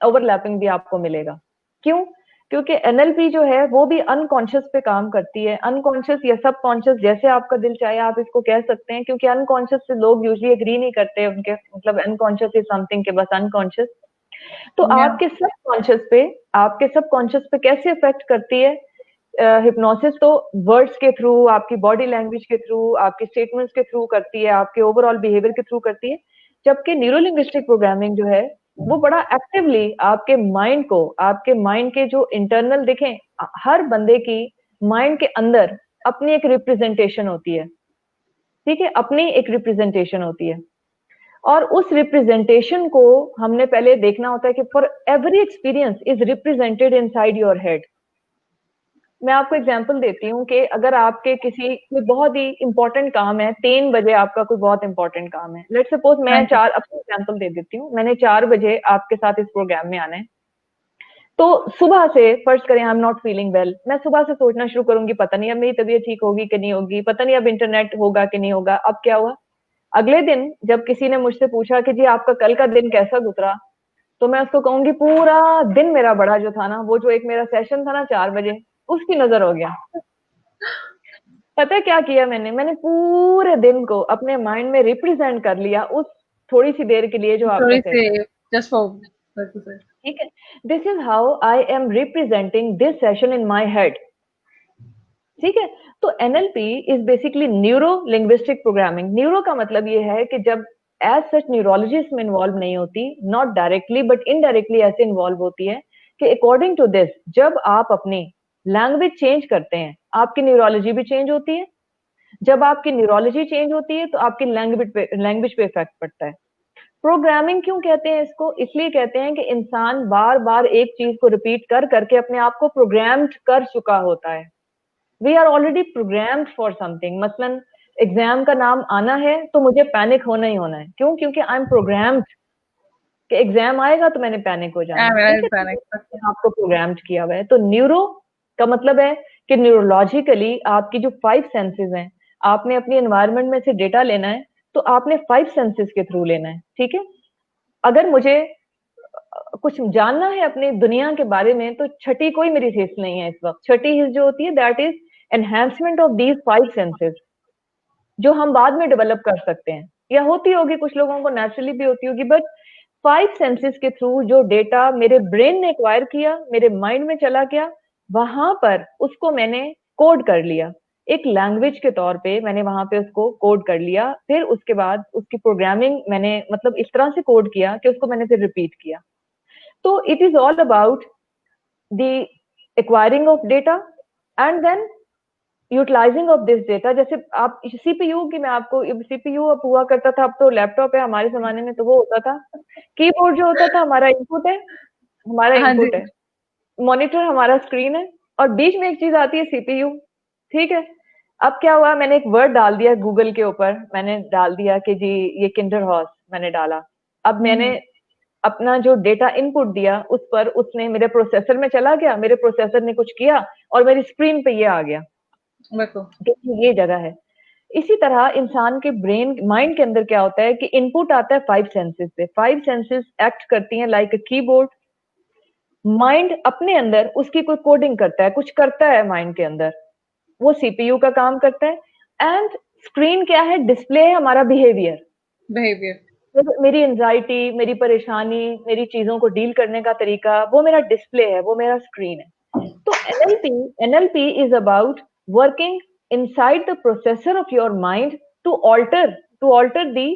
S2: ओवरलैपिंग भी आपको मिलेगा। क्यों? क्योंकि एनएलपी जो है वो भी अनकॉन्शियस पे काम करती है, अनकॉन्शियस या सबकॉन्शियस, जैसे आपका दिल चाहे आप इसको कह सकते हैं, क्योंकि अनकॉन्शियस से लोग यूजली एग्री नहीं करते, उनके मतलब अनकॉन्शियस इज समथिंग के बस अनकॉन्शियस। तो आपके सबकॉन्शियस पे कैसे इफेक्ट करती है हिप्नोसिस? तो वर्ड्स के थ्रू, आपकी बॉडी लैंग्वेज के थ्रू, आपके स्टेटमेंट्स के थ्रू करती है, आपके ओवरऑल बिहेवियर के थ्रू करती है। जबकि न्यूरोलिंग्विस्टिक प्रोग्रामिंग जो है वो बड़ा एक्टिवली आपके माइंड को, आपके माइंड के जो इंटरनल, देखें हर बंदे की माइंड के अंदर अपनी एक रिप्रेजेंटेशन होती है, ठीक है, अपनी एक रिप्रेजेंटेशन होती है। और उस रिप्रेजेंटेशन को हमने पहले देखना होता है कि for every experience is represented inside your head. मैं आपको एग्जांपल देती हूँ कि अगर आपके किसी कोई बहुत ही इंपॉर्टेंट काम है, 3 बजे आपका कोई बहुत इंपॉर्टेंट काम है, लेट्स सपोज मैं अपनी एग्जांपल दे देती हूँ, मैंने 4 बजे आपके साथ इस प्रोग्राम में आना है। तो सुबह से फर्ज करें I am not feeling well, मैं सुबह से सोचना शुरू करूंगी पता नहीं अब मेरी तबीयत ठीक होगी कि नहीं होगी, पता नहीं अब इंटरनेट होगा कि नहीं होगा। अब क्या हुआ, अगले दिन जब किसी ने मुझसे पूछा कि जी आपका कल का दिन कैसा गुजरा, तो मैं उसको कहूंगी पूरा दिन मेरा बड़ा जो था ना, वो जो एक मेरा सेशन था ना 4 बजे, उसकी नजर हो गया। पता है क्या किया मैंने पूरे दिन को अपने माइंड में रिप्रेजेंट कर लिया उस थोड़ी सी देर के लिए जो आपका सेशन। ठीक है, this is how I am representing this session in my head. ठीक है, तो NLP is basically neuro linguistic programming. Neuro का मतलब ये है कि जब एज सच न्यूरोलॉजी इसमें इन्वॉल्व नहीं होती, नॉट डायरेक्टली बट इनडायरेक्टली ऐसे इन्वॉल्व होती है कि अकॉर्डिंग टू दिस जब आप अपनी लैंग्वेज चेंज करते हैं आपकी न्यूरोलॉजी भी चेंज होती है, जब आपकी न्यूरोलॉजी चेंज होती है तो आपकी लैंग्वेज पे इफेक्ट पड़ता है। प्रोग्रामिंग क्यों कहते हैं इसको? इसलिए कहते हैं कि इंसान बार बार एक चीज को रिपीट कर करके अपने आप को प्रोग्राम्ड कर चुका होता है। We are already programmed for something. मसलन एग्जाम का नाम आना है तो मुझे पैनिक होना ही होना है। क्यों? क्योंकि आई एम प्रोग्राम्ड कि एग्जाम आएगा तो मैंने पैनिक हो जाना है। ठीक है, तो आपको प्रोग्राम्ड किया हुआ है। तो न्यूरो का मतलब है कि न्यूरोलॉजिकली आपकी जो 5 सेंसेस हैं, आपने अपनी एनवायरनमेंट में से डेटा लेना है तो आपने 5 सेंसेस के थ्रू लेना है। ठीक है, अगर मुझे कुछ जानना है अपनी दुनिया के बारे में तो छठी कोई मेरी हिस्स नहीं है इस वक्त। छठी हिस्स जो होती है that is enhancement of these 5 senses, जो हम बाद में डेवलप कर सकते हैं, या होती होगी कुछ लोगों को नेचुरली भी होती होगी, बट 5 सेंसेस के थ्रू जो डेटा मेरे ब्रेन ने एक्वायर किया, मेरे माइंड में चला गया, वहां पर उसको मैंने कोड कर लिया एक लैंग्वेज के तौर पे, मैंने वहां पे उसको कोड कर लिया। फिर उसके बाद उसकी प्रोग्रामिंग मैंने मतलब इस तरह से कोड किया कि उसको मैंने फिर रिपीट किया। तो it is all about the acquiring of data and then utilizing of this data. जैसे आप सीपीयू की, मैं आपको, सीपीयू अब हुआ करता था, अब तो लैपटॉप है, हमारे जमाने में तो वो होता था कीबोर्ड जो होता था हमारा इनपुट है, हमारा इनपुट है, मॉनिटर हमारा स्क्रीन है, और बीच में एक चीज आती है सीपीयू। ठीक है, अब क्या हुआ, मैंने एक वर्ड डाल दिया गूगल के ऊपर, मैंने डाल दिया कि जी ये किंडर हॉर्स मैंने डाला। अब मैंने अपना जो डेटा इनपुट दिया उस पर, उसने मेरे प्रोसेसर में चला गया, मेरे प्रोसेसर ने कुछ किया और मेरी स्क्रीन पे ये आ गया, ये जगह है। इसी तरह इंसान के ब्रेन माइंड के अंदर क्या होता है कि इनपुट आता है 5 सेंसेस से, 5 सेंसेस एक्ट करती हैं लाइक अ कीबोर्ड। माइंड अपने अंदर उसकी कोई कोडिंग करता है, कुछ करता है माइंड के अंदर, वो सीपीयू का काम करता है। एंड स्क्रीन क्या है? डिस्प्ले है हमारा बिहेवियर। मेरी एंजाइटी, मेरी परेशानी, मेरी चीजों को डील करने का तरीका, वो मेरा डिस्प्ले है, वो मेरा स्क्रीन है। तो NLP is about working inside the processor of your mind to alter the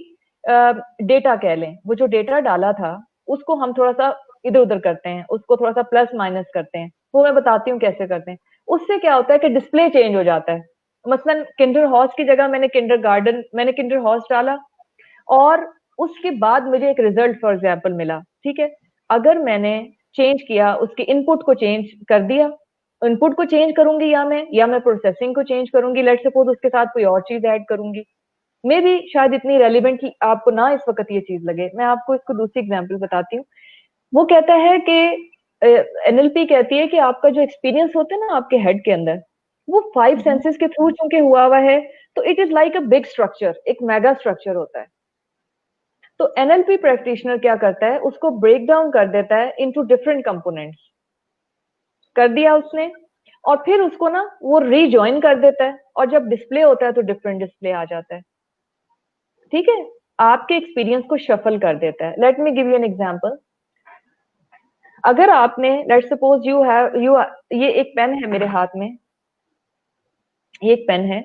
S2: data कह लें। वो जो डेटा डाला था उसको हम थोड़ा सा इधर उधर करते हैं, उसको थोड़ा सा प्लस माइनस करते हैं। वो मैं बताती हूँ कैसे करते हैं। उससे क्या होता है कि डिस्प्ले चेंज हो जाता है। मसलन किंडर हॉर्स की जगह मैंने किंडर हॉर्स डाला, और उसके बाद मुझे एक रिजल्ट फॉर एग्जाम्पल मिला। ठीक है, अगर मैंने चेंज किया, उसके इनपुट को चेंज कर दिया, इनपुट को चेंज करूंगी या मैं प्रोसेसिंग को चेंज करूंगी, लेट सपोज उसके साथ कोई और चीज ऐड करूंगी, मे भी शायद इतनी रेलिवेंट आपको ना इस वक्त ये चीज लगे। मैं आपको इसको दूसरी एग्जाम्पल बताती हूँ। वो कहता है कि एनएलपी कहती है कि आपका जो एक्सपीरियंस होता है ना आपके हेड के अंदर, वो 5 सेंसेस के थ्रू चूंकि हुआ है, तो it is like a big structure, एक मेगा स्ट्रक्चर होता है। तो एनएलपी प्रैक्टिशनर क्या करता है, उसको ब्रेक डाउन कर देता है इनटू डिफरेंट कंपोनेंट्स। कर दिया उसने, और फिर उसको ना वो रीजॉइन कर देता है, और जब डिस्प्ले होता है तो डिफरेंट डिस्प्ले आ जाता है। ठीक है, आपके एक्सपीरियंस को शफल कर देता है। Let me give you an example. अगर आपने लेट सपोज यू ये एक पेन है मेरे हाथ में, ये एक पेन है,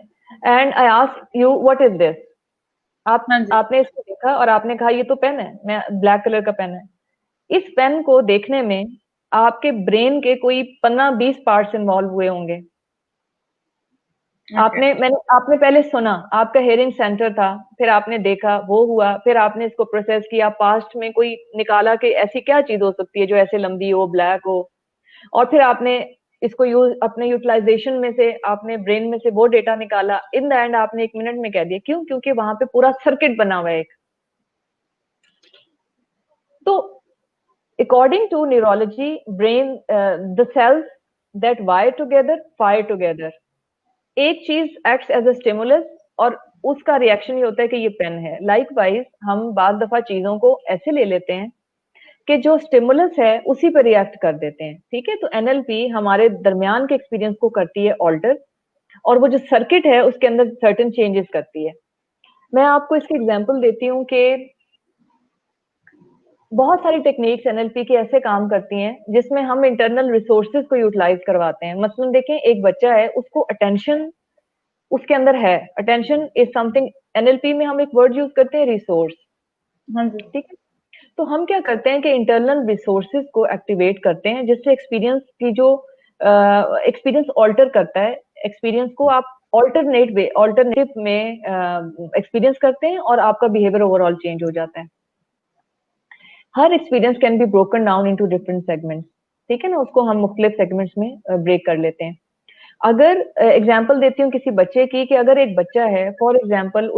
S2: and I ask you what is this. आपने इसको देखा और आपने कहा ये तो पेन है, मैं ब्लैक कलर का पेन है। इस पेन को देखने में आपके ब्रेन के कोई 15-20 पार्ट्स इन्वॉल्व हुए होंगे। आपने पहले सुना, आपका हेयरिंग सेंटर था, फिर आपने देखा, वो हुआ, फिर आपने इसको प्रोसेस किया, पास्ट में कोई निकाला कि ऐसी क्या चीज हो सकती है जो ऐसे लंबी हो, ब्लैक हो, और फिर आपने इसको अपने यूटिलाइजेशन में से, आपने ब्रेन में से वो डेटा निकाला। इन द एंड आपने 1 मिनट में कह दिया। क्यों? क्योंकि वहां पे पूरा सर्किट बना हुआ है एक। तो according to neurology, brain the cells that wire together fire together. एक चीज एक्ट्स एज अ स्टिमुलस, और उसका रिएक्शन ये होता है कि ये पेन है। लाइकवाइज हम बार दफा चीजों को ऐसे ले लेते हैं कि जो स्टिमुलस है उसी पर रिएक्ट कर देते हैं। ठीक है, तो एनएलपी हमारे दरमियान के एक्सपीरियंस को करती है ऑल्टर, और वो जो सर्किट है उसके अंदर सर्टेन चेंजेस करती है। मैं आपको इसकी एग्जांपल देती हूँ कि बहुत सारी टेक्निक्स एनएलपी की ऐसे काम करती हैं जिसमें हम इंटरनल रिसोर्सेज को यूटिलाइज करवाते हैं। मसलन देखें, एक बच्चा है, उसको अटेंशन उसके अंदर है। अटेंशन इज समथिंग, एनएलपी में हम एक वर्ड यूज करते हैं, रिसोर्स। ठीक है, तो हम क्या करते हैं कि इंटरनल रिसोर्सेज को एक्टिवेट करते हैं, जिससे एक्सपीरियंस की जो एक्सपीरियंस ऑल्टर करता है। एक्सपीरियंस को आप ऑल्टरनेटिव में एक्सपीरियंस करते हैं, और आपका बिहेवियर ओवरऑल चेंज हो जाता है। हर experience can be broken down into different segments. ठीक है ना, उसको हम मुख्तलिफ सेगमेंट्स में ब्रेक कर लेते हैं। अगर एग्जाम्पल देती हूँ किसी बच्चे की, कि अगर एक बच्चा है, फॉर एग्जाम्पल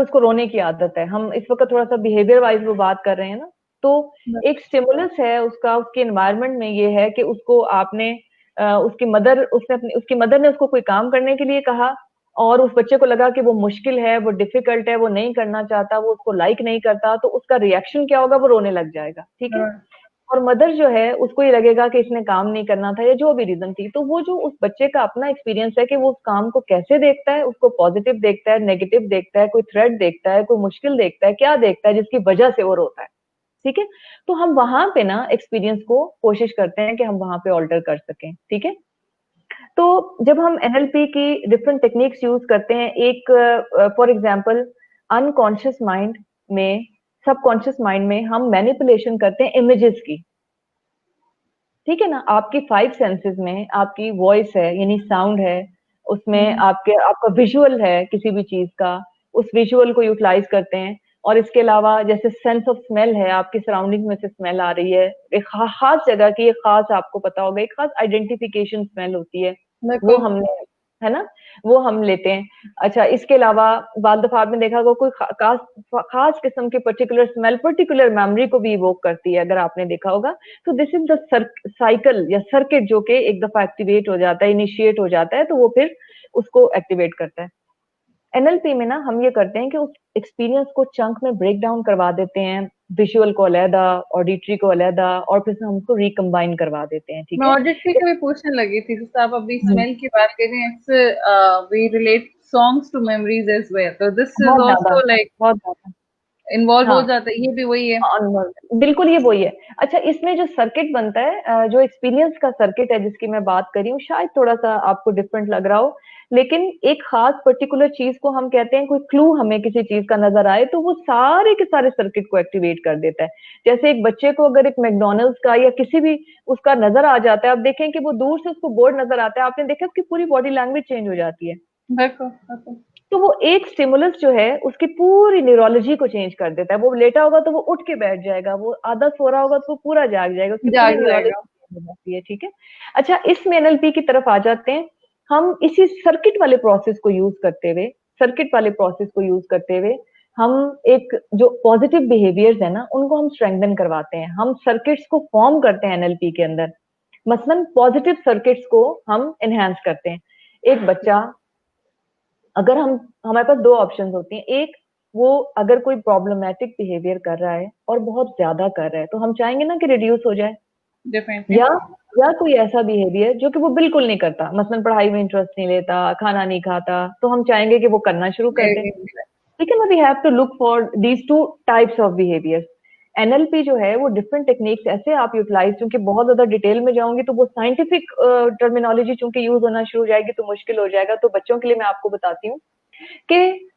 S2: उसको रोने की आदत है। हम इस वक्त थोड़ा सा बिहेवियर वाइज वो बात कर रहे हैं ना, तो एक स्टिमुलस है उसका, उसके एनवायरनमेंट में ये है कि उसको आपने उसकी मदर ने उसको कोई काम करने के लिए कहा, और उस बच्चे को लगा कि वो मुश्किल है, वो डिफिकल्ट है, वो नहीं करना चाहता, वो उसको लाइक नहीं करता, तो उसका रिएक्शन क्या होगा? वो रोने लग जाएगा। ठीक है, और मदर जो है उसको ये लगेगा कि इसने काम नहीं करना था, या जो भी रीजन थी। तो वो जो उस बच्चे का अपना एक्सपीरियंस है कि वो उस काम को कैसे देखता है, उसको पॉजिटिव देखता है, नेगेटिव देखता है, कोई थ्रेट देखता है, कोई मुश्किल देखता है, क्या देखता है जिसकी वजह से वो रोता है। ठीक है, तो हम वहां पे ना एक्सपीरियंस को कोशिश करते हैं कि हम वहां पे ऑल्टर कर सकें। ठीक है, तो जब हम एनएलपी की डिफरेंट टेक्निक्स यूज करते हैं, एक फॉर एग्जांपल अनकॉन्शियस माइंड में, सबकॉन्शियस माइंड में हम मैनिपुलेशन करते हैं इमेजेस की। ठीक है ना, आपकी 5 सेंसेस में आपकी वॉइस है, यानी साउंड है, उसमें आपका विजुअल है किसी भी चीज का, उस विजुअल को यूटिलाइज करते हैं। और इसके अलावा जैसे सेंस ऑफ स्मेल है, आपकी सराउंडिंग में से स्मेल आ रही है, एक खास जगह की, एक खास, आपको पता होगा, एक खास आइडेंटिफिकेशन स्मेल होती है, वो हमने, है ना, वो हम लेते हैं। अच्छा, इसके अलावा बाद दफा आपने देखा होगा कोई खास किस्म की पर्टिकुलर स्मेल पर्टिकुलर मेमोरी को भी इवोक करती है, अगर आपने देखा होगा। तो दिस इज द साइकिल या सर्किट जो कि एक दफा एक्टिवेट हो जाता है, इनिशिएट हो जाता है, तो वो फिर उसको एक्टिवेट करता है। एनएलपी में ना हम ये करते हैं कि उस एक्सपीरियंस को चंक में ब्रेक डाउन करवा देते हैं, विजुअल को अलहदा, ऑडिटरी को अलहदा, और फिर हम उसको रिकम्बाइन करवा देते हैं, ठीक
S1: मैं
S2: है।
S1: ऑडिटरी का भी पूछने लगी थी, जैसे आप अभी
S2: हम्म,
S1: स्मेल की बात कर रही हैं, it's we relate songs to memories as well, तो दिस इज
S2: बहुत ज्यादा,
S1: आल्सो लाइक
S2: बहुत ज्यादा।
S1: इन्वॉल्व हो
S2: हाँ,
S1: जाता है, ये भी वही है।
S2: बिल्कुल ये वही है। अच्छा, इसमें जो सर्किट बनता है, जो एक्सपीरियंस का सर्किट है जिसकी मैं बात कर रही हूँ, शायद थोड़ा सा आपको डिफरेंट लग रहा हो, लेकिन एक खास पर्टिकुलर चीज को हम कहते हैं, कोई क्लू हमें किसी चीज का नजर आए तो वो सारे के सारे सर्किट को एक्टिवेट कर देता है। जैसे एक बच्चे को अगर एक मैकडोनल्ड्स का या किसी भी उसका नजर आ जाता है, आप देखें कि वो दूर से उसको बोर्ड नजर आता है, आपने देखा उसकी पूरी बॉडी लैंग्वेज चेंज हो जाती है।
S1: बिल्कुल बिल्कुल।
S2: तो वो एक स्टिमुलस जो है उसकी पूरी न्यूरोलॉजी को चेंज कर देता है। वो लेटा होगा तो वो उठ के बैठ जाएगा, वो आधा सो रहा होगा तो वो पूरा जाग जाएगा, उसकी पूरी
S1: जाग
S2: न्यूरोलॉजी
S1: जाएगा।
S2: चेंज हो जाती है, ठीक है। अच्छा, इसमें एनएलपी की तरफ आ जाते हैं। हम इसी सर्किट वाले प्रोसेस को यूज करते हुए, सर्किट वाले प्रोसेस को यूज करते हुए हम एक जो पॉजिटिव बिहेवियर्स है ना उनको हम स्ट्रेंथन करवाते हैं, हम सर्किट्स को फॉर्म करते हैं एनएलपी के अंदर। मसलन पॉजिटिव सर्किट्स को हम एनहेंस करते हैं। एक बच्चा, अगर हम, हमारे पास दो ऑप्शंस होती हैं। एक, वो अगर कोई प्रॉब्लमेटिक बिहेवियर कर रहा है और बहुत ज्यादा कर रहा है तो हम चाहेंगे ना कि रिड्यूस हो जाए।
S1: डेफिनेटली।
S2: या या कोई ऐसा बिहेवियर जो कि वो बिल्कुल नहीं करता, मसलन पढ़ाई में इंटरेस्ट नहीं लेता, खाना नहीं खाता, तो हम चाहेंगे कि वो करना शुरू कर दे। ठीक है ना, we have to look for these two types of behaviours. NLP जो है वो डिफरेंट टेक्निक्स ऐसे आप यूटिलाइज, क्योंकि बहुत ज्यादा डिटेल में जाऊंगी तो वो साइंटिफिक टर्मिनोलॉजी चूंकि यूज होना शुरू हो जाएगी तो मुश्किल हो जाएगा, तो बच्चों के लिए मैं आपको बताती हूँ कि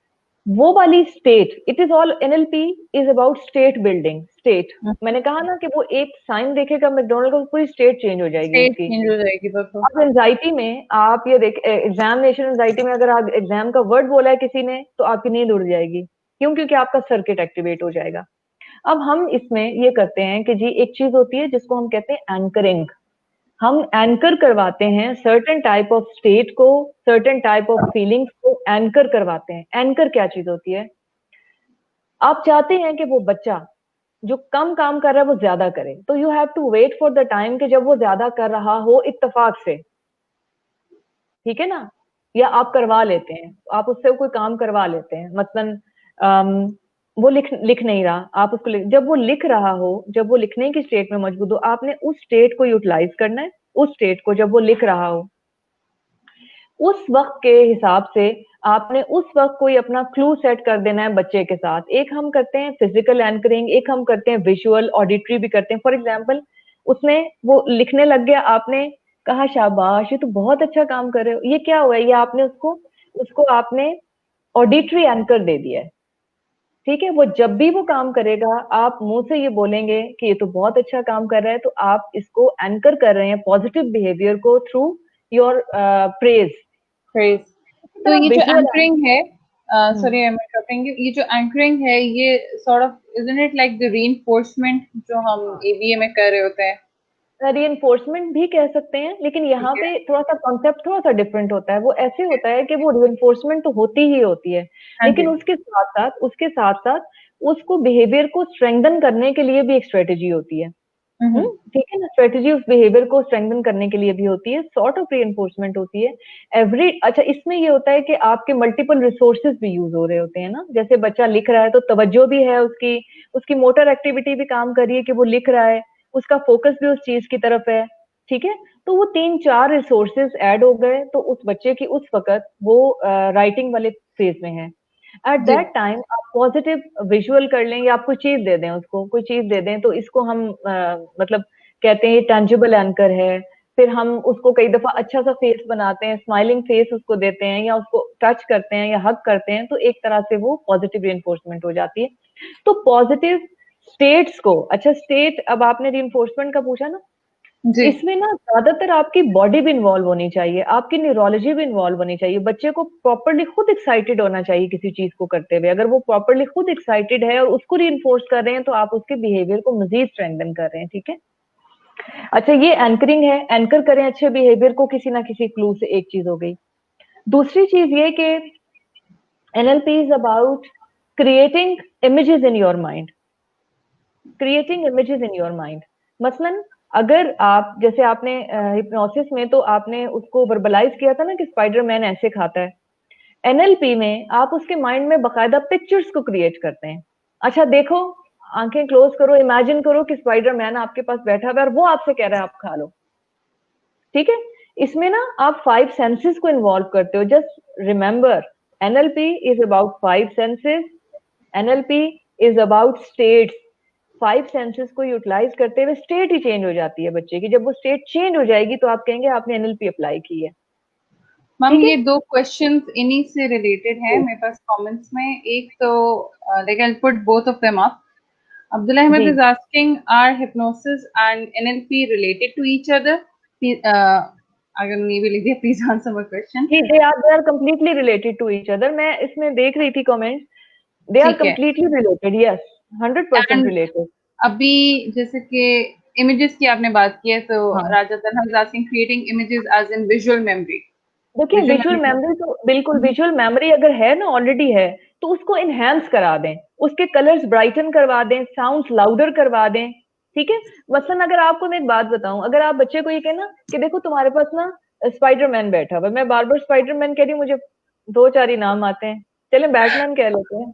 S2: वो वाली state, it is all, NLP is about state building. State, मैंने कहा ना कि वो एक साइन देखेगा मैकडोनल्ड का, पूरी स्टेट चेंज हो जाएगी
S1: स्टेट
S2: उसकी।
S1: चेंज हो जाएगी, बिल्कुल।
S2: अब एंजाइटी में आप ये देख, एग्जामिनेशन एंजाइटी में अगर आप एग्जाम का वर्ड बोला है किसी ने तो आपकी नींद उड़ जाएगी। क्यों? क्योंकि आपका सर्किट एक्टिवेट हो जाएगा। अब हम इसमें ये करते हैं कि जी, एक चीज होती है जिसको हम कहते हैं एंकरिंग। हम एंकर करवाते हैं सर्टेन टाइप ऑफ स्टेट को, सर्टेन टाइप ऑफ फीलिंग्स को एंकर करवाते हैं। एंकर क्या चीज होती है? आप चाहते हैं कि वो बच्चा जो कम काम कर रहा है वो ज्यादा करे, तो you have to wait for the time कि जब वो ज्यादा कर रहा हो इत्तेफाक से, ठीक है ना, या आप करवा लेते हैं, आप उससे कोई काम करवा लेते हैं। मसलन वो लिख लिख नहीं रहा, आप उसको जब वो लिख रहा हो, जब वो लिखने की स्टेट में मजबूत हो, आपने उस स्टेट को यूटिलाइज करना है। उस स्टेट को, जब वो लिख रहा हो, उस वक्त के हिसाब से आपने उस वक्त कोई अपना क्लू सेट कर देना है बच्चे के साथ। एक हम करते हैं फिजिकल एंकरिंग, एक हम करते हैं विजुअल, ऑडिटरी भी करते हैं। फॉर एग्जाम्पल, उसमें वो लिखने लग गया, आपने कहा शाबाश, ये तो बहुत अच्छा काम कर रहे हो, ये क्या हुआ है, ये आपने उसको उसको आपने ऑडिटरी एंकर दे दिया है। ठीक है, वो जब भी वो काम करेगा आप मुंह से ये बोलेंगे कि ये तो बहुत अच्छा काम कर रहा है, तो आप इसको एंकर कर रहे हैं पॉजिटिव बिहेवियर को थ्रू योर प्रेज।
S1: फ्रेज। तो
S2: तरह
S1: ये जो
S2: विजुअल है।
S1: एंकरिंग है,
S2: hmm,
S1: sorry I am interrupting you, ये जो एंकरिंग है, ये sort of isn't it like the reinforcement जो हम एबीए में कर रहे होते हैं?
S2: रीइंफोर्समेंट भी कह सकते हैं, लेकिन
S1: ठीक
S2: यहाँ
S1: है।
S2: पे थोड़ा सा कॉन्सेप्ट थोड़ा सा डिफरेंट होता है। वो ऐसे होता है कि वो रीइंफोर्समेंट तो होती ही होती है,
S1: हाँ जी।
S2: लेकिन उसके साथ साथ उसको बिहेवियर को स्ट्रेंथन करने के लिए भी एक स्ट्रेटेजी होती है।
S1: हम्म।
S2: ठीक है ना, स्ट्रेटेजी उस बिहेवियर को स्ट्रेंथन करने के लिए भी होती है, सॉर्ट ऑफ रीइंफोर्समेंट होती है। अच्छा, इसमें ये होता है कि आपके मल्टीपल रिसोर्सेज भी यूज हो रहे होते हैं ना। जैसे बच्चा लिख रहा है तो तवज्जो भी है उसकी, उसकी मोटर एक्टिविटी भी काम कर रही है कि वो लिख रहा है, उसका फोकस भी उस चीज की तरफ है। ठीक है, तो वो 3-4 रिसोर्सेज ऐड हो गए, तो उस बच्चे की उस वक्त वो राइटिंग वाले फेज में है। एट
S1: जी।
S2: दैट टाइम आप पॉजिटिव विजुअल कर लें या आप कोई चीज दे दें उसको, कोई चीज दे दें, तो इसको हम मतलब कहते हैं टेंजिबल एंकर है। फिर हम उसको कई दफा अच्छा सा फेस बनाते हैं, स्माइलिंग फेस उसको देते हैं, या उसको टच करते हैं या हक करते हैं, तो एक तरह से वो पॉजिटिव रिइंफोर्समेंट हो जाती है। तो पॉजिटिव स्टेट्स को, अच्छा स्टेट, अब आपने रिइंफोर्समेंट का पूछा ना,
S1: जी।
S2: इसमें ना ज्यादातर आपकी बॉडी भी इन्वॉल्व होनी चाहिए, आपकी न्यूरोलॉजी भी इन्वॉल्व होनी चाहिए। बच्चे को प्रॉपरली खुद एक्साइटेड होना चाहिए किसी चीज को करते हुए। अगर वो प्रॉपरली खुद एक्साइटेड है और उसको रीइंफोर्स कर रहे हैं तो आप उसके बिहेवियर को मजीद स्ट्रेंथन कर रहे हैं, ठीक है। अच्छा, ये एंकरिंग है, एंकर करें अच्छे बिहेवियर को किसी ना किसी क्लू से, एक चीज हो गई। दूसरी चीज ये कि NLP is about creating images in your mind, creating images in your mind. मसलन अगर आप जैसे आपने हिप्नोसिस में तो आपने उसको वर्बलाइज किया था ना कि स्पाइडरमैन ऐसे खाता है, एनएलपी में आप उसके माइंड में बकायदा पिक्चर्स को क्रिएट करते हैं। अच्छा देखो, आंखें क्लोज करो, इमेजिन करो कि स्पाइडरमैन आपके पास बैठा हुआ है और वो आपसे कह रहा है आप खा लो, ठीक है। इसमें ना आप 5 सेंसेस को इन्वॉल्व करते हो। Just remember, NLP is about 5 senses, NLP is about states. 5 senses को यूटिलाइज करते हुए स्टेट ही चेंज हो जाती है बच्चे की। जब वो स्टेट चेंज हो जाएगी तो आप कहेंगे आपने एनएलपी अप्लाई की है,
S1: मैम
S2: ठीक है।
S1: ये 2 क्वेश्चंस इन्हीं से रिलेटेड है
S2: जी
S1: मेरे पास कमेंट्स में। एक तो like I put both of them up. Abdul Ahmed
S2: ji
S1: is asking, are hypnosis and NLP related to each other? अगर नहीं भी लिख दिया, please answer my question.
S2: जी, they are completely related to each other. मैं इसमें देख रही थी कमेंट, दे आर
S1: ठीक है।
S2: Completely related, yes, 100%
S1: and
S2: related.
S1: अभी जैसे कि इमेजेस की आपने बात की है, तो
S2: हाँ,
S1: राजा तन्हा is asking creating images as in visual memory.
S2: देखिए
S1: Visual
S2: विजुअल
S1: memory.
S2: मेमोरी तो बिल्कुल, विजुअल मेमोरी अगर है ना, ऑलरेडी है, तो उसको इनहेंस करा दें, उसके कलर्स ब्राइटन करवा दें, साउंड्स लाउडर करवा दें, ठीक है। मसलन अगर आपको मैं एक बात बताऊं, अगर आप बच्चे को ये कहना कि देखो तुम्हारे पास ना स्पाइडरमैन बैठा हुआ है, मैं बार बार स्पाइडरमैन कह रही हूँ, मुझे 2-4 ही नाम आते हैं, चले बैटमैन कह लेते हैं,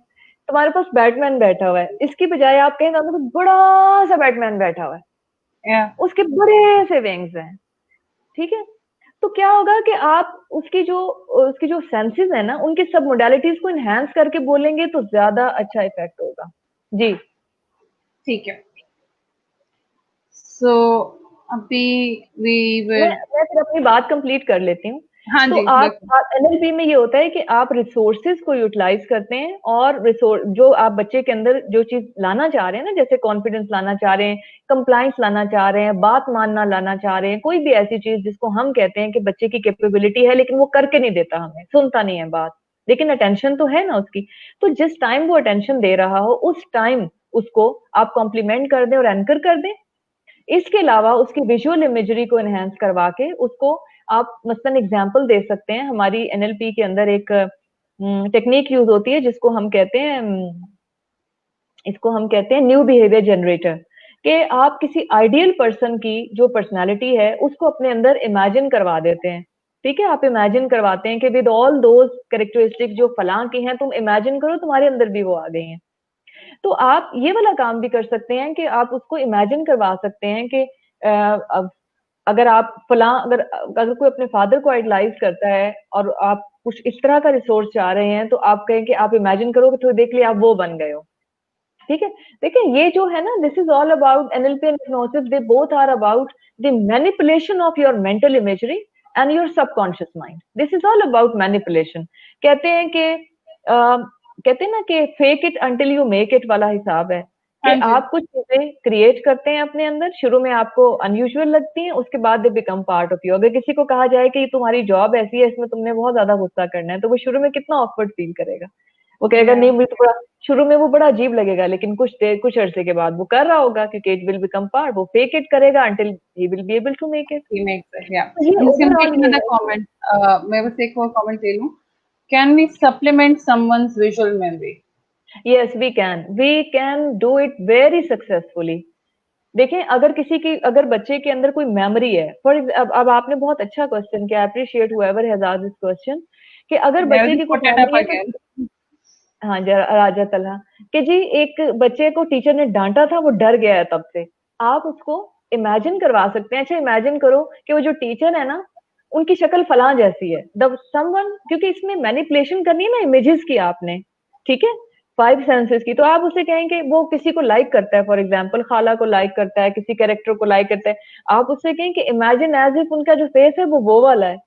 S2: तुम्हारे पास बैटमैन बैठा हुआ है, इसकी बजाय आप कहें तो बड़ा सा बैटमैन बैठा हुआ है,
S1: Yeah.
S2: उसके बड़े से विंग्स हैं, ठीक है। तो क्या होगा कि आप उसकी जो सेंसेस है ना, उनके सब मोडालिटीज को इनहेंस करके बोलेंगे तो ज्यादा अच्छा इफेक्ट होगा। जी
S1: ठीक है। So अभी we
S2: मैं
S1: will.
S2: मैं फिर अपनी बात कंप्लीट कर लेती हूँ।
S1: हाँ
S2: तो
S1: जी,
S2: आप
S1: बिल्कुल।
S2: एनएलपी में ये होता है कि आप रिसोर्सेज को यूटिलाइज करते हैं, और रिसोर्स जो आप बच्चे के अंदर जो चीज लाना चाह रहे हैं ना, जैसे कॉन्फिडेंस लाना चाह रहे हैं, कंप्लाइंस लाना चाह रहे हैं, बात मानना लाना चाह रहे हैं, कोई भी ऐसी चीज जिसको हम कहते हैं कि बच्चे की कैपेबिलिटी है लेकिन वो करके नहीं देता, हमें सुनता नहीं है बात, लेकिन अटेंशन तो है ना उसकी। तो जिस टाइम वो अटेंशन दे रहा हो उस टाइम उसको आप कॉम्प्लीमेंट कर दें और एंकर कर दें। इसके अलावा उसकी विजुअल इमेजरी को एनहेंस करवा के उसको आप मसलन एग्जांपल दे सकते हैं। हमारी एनएलपी के अंदर एक टेक्निक यूज होती है जिसको हम कहते हैं इसको हम कहते हैं न्यू बिहेवियर जनरेटर, कि आप किसी आइडियल पर्सन की जो पर्सनालिटी है उसको अपने अंदर इमेजिन करवा देते हैं, ठीक है। आप इमेजिन करवाते हैं कि विद ऑल दोज कैरेक्टरिस्टिक जो फलां की हैं, तुम इमेजिन करो तुम्हारे अंदर भी वो आ गई हैं। तो आप ये वाला काम भी कर सकते हैं कि आप उसको इमेजिन करवा सकते हैं कि अगर आप फलां अगर अगर कोई अपने फादर को आइडलाइज करता है और आप कुछ इस तरह का रिसोर्स चाह रहे हैं, तो आप कहें कि आप इमेजिन करो कि थोड़ी देख लिया आप वो बन गए हो, ठीक है। देखिए ये जो है ना, this is all about NLP and hypnosis, they both are about the manipulation of your mental imagery and your subconscious mind. This is all about manipulation. कहते हैं कि कहते हैं ना कि fake it until you make it वाला हिसाब है, कि
S1: हाँ जी।
S2: आप कुछ चीजें क्रिएट करते हैं अपने अंदर, शुरू में आपको अनयूजुअल लगती हैं, उसके बाद they become part of you. अगर किसी को कहा जाए कि तुम्हारी जॉब ऐसी है, इसमें तुमने बहुत ज्यादा गुस्सा करना है, तो वो शुरू में कितना ऑकवर्ड फील करेगा, वो कहेगा
S1: Yeah.
S2: नहीं मुझे तो बड़ा, शुरू में वो बड़ा अजीब लगेगा, लेकिन कुछ अरसे के बाद वो कर रहा होगा क्योंकि इट विल बिकम पार्ट, वो फेक इट करेगा until he will be able to make it.
S1: He makes it, yeah.
S2: तो ये
S1: I'm just gonna take
S2: overall ये
S1: another
S2: है कि
S1: comment. मैं बस एक और comment ले लूँ. Can we supplement someone's visual memory?
S2: Yes we can do it very successfully. देखें, अगर बच्चे के अंदर कोई मेमोरी है, अब आपने बहुत अच्छा क्वेश्चन किया, appreciate whoever has asked this question, कि अगर
S1: I'll
S2: बच्चे की
S1: just
S2: कोई
S1: put it up
S2: मेमोरी है
S1: again.
S2: तो हाँ जरा राजा तलहा, कि जी एक बच्चे को टीचर ने डांटा था, वो डर गया है तब से, आप उसको इमेजिन करवा सकते हैं। अच्छा इमेजिन करो कि वो जो टीचर है ना, उनकी शक्ल फलां जैसी है, द समवन, क्योंकि इसमें मैनिपुलेशन करनी है ना इमेजेस की आपने, ठीक है, 5 सेंसेस की। तो आप उसे कहेंगे वो किसी को लाइक करता है, फॉर एग्जाम्पल खाला को लाइक करता है, किसी कैरेक्टर को लाइक करता है, आप उससे कहें कि इमेजिन एज इफ उनका जो फेस है वो वाला है।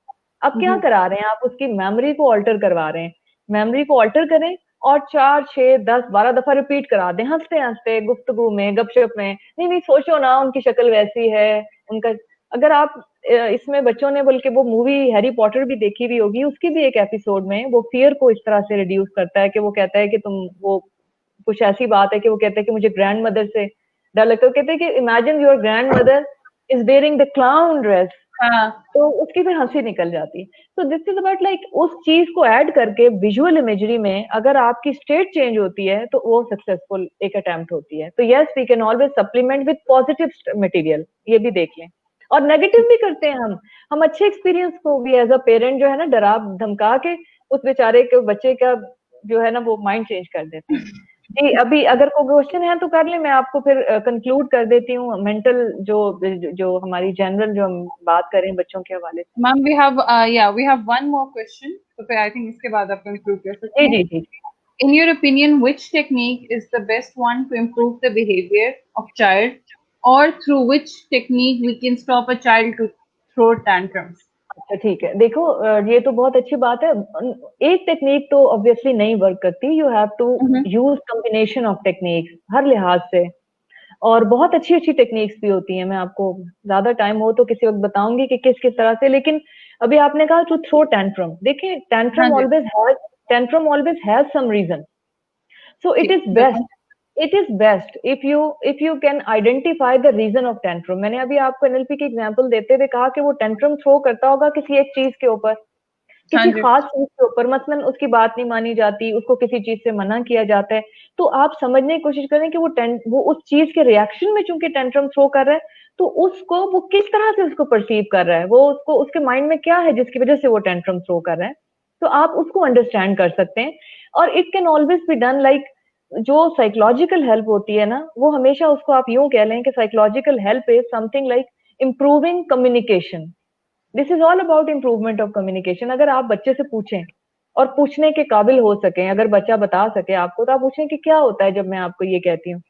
S2: आप क्या करा रहे हैं, आप उसकी मेमोरी को ऑल्टर करवा रहे हैं। मेमोरी को ऑल्टर करें और 4, 6, 10, 12 दफा रिपीट करा दें, हंसते हंसते गुफ्तगू में, गपशप में। नहीं नहीं, सोचो ना उनकी शक्ल वैसी है, उनका, अगर आप इसमें बच्चों ने बल्कि वो मूवी हैरी पॉटर भी देखी हुई होगी, उसकी भी एक एपिसोड में वो फियर को इस तरह से रिड्यूस करता है कि वो कहता है कि तुम वो कुछ ऐसी बात है कि वो कहते हैं कि मुझे ग्रैंड मदर से डर लगता है। वो कहते हैं कि imagine your grand mother is wearing the clown dress,
S1: हाँ।
S2: तो उसकी फिर हंसी निकल जाती है। तो दिस इज अबाउट लाइक उस चीज को ऐड करके विजुअल इमेजरी में अगर आपकी स्टेट चेंज होती है तो वो सक्सेसफुल एक अटेम्प्ट होती है। तो yes, we can always supplement with positive material, ये भी देख लें। और नेगेटिव भी करते हैं हम अच्छे एक्सपीरियंस को भी एज अ पेरेंट जो है ना डरा धमका के उस बेचारे के बच्चे का जो है ना वो माइंड चेंज कर देते हैं। जी, अभी अगर कोई क्वेश्चन है तो कर ले, मैं आपको फिर कंक्लूड कर देती हूँ मेंटल जो हमारी जनरल जो हम बात करें बच्चों के हवाले से।
S1: Ma'am we have one more question, तो फिर आई थिंक इसके बाद आप कंक्लूड कर
S2: जी
S1: सकते हैं।
S2: जी जी।
S1: In your opinion, which technique is the best one to improve the behavior of child, or through which technique we can stop a child to throw tantrums?
S2: अच्छा ठीक है, देखो ये तो बहुत अच्छी बात है। एक टेक्निक तो ऑब्वियसली नहीं वर्क करती, you have to
S1: Mm-hmm.
S2: Use combination of techniques हर लिहाज से। और बहुत अच्छी अच्छी टेक्निक्स भी होती हैं, मैं आपको ज्यादा टाइम हो तो किसी वक्त बताऊंगी कि किस किस तरह से। लेकिन अभी आपने कहा टू थ्रो टैंट्रम, देखिए
S1: हाँ जी।
S2: Tantrum always has some reason. So it
S1: ठीक,
S2: is
S1: बिल्कुल।
S2: best, it is best if you can identify the reason of tantrum। मैंने अभी आपको एनएलपी की एग्जांपल देते हुए कहा कि वो टेंट्रम थ्रो करता होगा किसी एक चीज के ऊपर,
S1: हाँ
S2: किसी
S1: जी।
S2: खास चीज के ऊपर, मसलन उसकी बात नहीं मानी जाती, उसको किसी चीज से मना किया जाता है। तो आप समझने की कोशिश करें कि वो उस चीज के रिएक्शन में चूंकि टेंट्रम थ्रो कर रहा है, तो उसको वो किस तरह से उसको परसीव कर रहा है, वो उसको उसके माइंड में क्या है जिसकी वजह से वो टेंट्रम थ्रो कर रहा है। तो आप उसको अंडरस्टैंड कर सकते हैं। और it can always be done like जो साइकोलॉजिकल हेल्प होती है ना, वो हमेशा उसको आप यूं कह लें कि psychological help is something like improving communication. This is all about improvement of communication. अगर आप बच्चे से पूछें और पूछने के काबिल हो सके, अगर बच्चा बता सके आपको, तो आप पूछें कि क्या होता है जब मैं आपको ये कहती हूँ,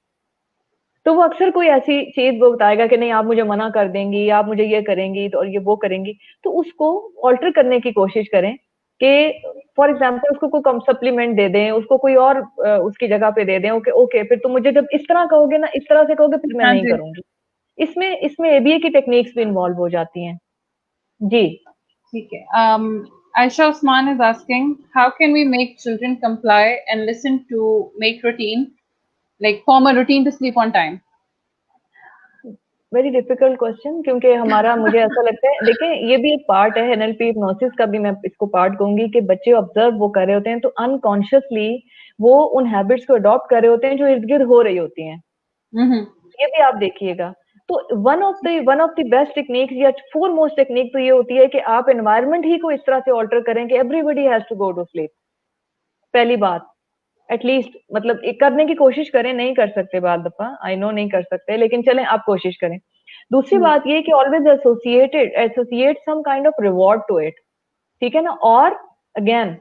S2: तो वो अक्सर कोई ऐसी चीज वो बताएगा कि नहीं आप मुझे मना कर देंगी, आप मुझे ये करेंगी तो और ये वो करेंगी। तो उसको ऑल्टर करने की कोशिश करें कि फॉर एग्जाम्पल उसको कोई कम सप्लीमेंट दे दें, उसको कोई और उसकी जगह पे दे दें। ओके ओके, फिर तुम मुझे जब इस तरह कहोगे ना, इस तरह से कहोगे, फिर मैं
S1: हाँ
S2: नहीं
S1: जी।
S2: करूंगी। इसमें इसमें एबीए की टेक्निक्स भी इन्वॉल्व हो जाती हैं। जी।
S1: ठीक है। Aisha Usman is asking, how can we make children comply and listen to make routine, like form a routine to sleep on time?
S2: Very difficult question, क्योंकि हमारा मुझे ऐसा लगता है, देखें ये भी एक पार्ट है एनएलपी हिप्नोसिस का भी, मैं इसको पार्ट कहूंगी कि बच्चे ऑब्जर्व वो कर रहे होते हैं तो अनकॉन्शियसली वो उन हैबिट्स को अडॉप्ट कर रहे होते हैं जो इर्द गिर्द हो रही होती हैं।
S1: Mm-hmm.
S2: ये भी आप देखिएगा। तो one of the best techniques या फोर मोस्ट टेक्निक तो ये होती है कि आप एनवायरनमेंट ही को इस तरह से ऑल्टर करें कि everybody has to go to sleep. पहली बात, एटलीस्ट मतलब एक करने की कोशिश करें, नहीं कर सकते बाद दफा, आई नो नहीं कर सकते, लेकिन चलें आप कोशिश करें। दूसरी बात ये कि always associate some kind of reward to it. ठीक है ना। और अगेन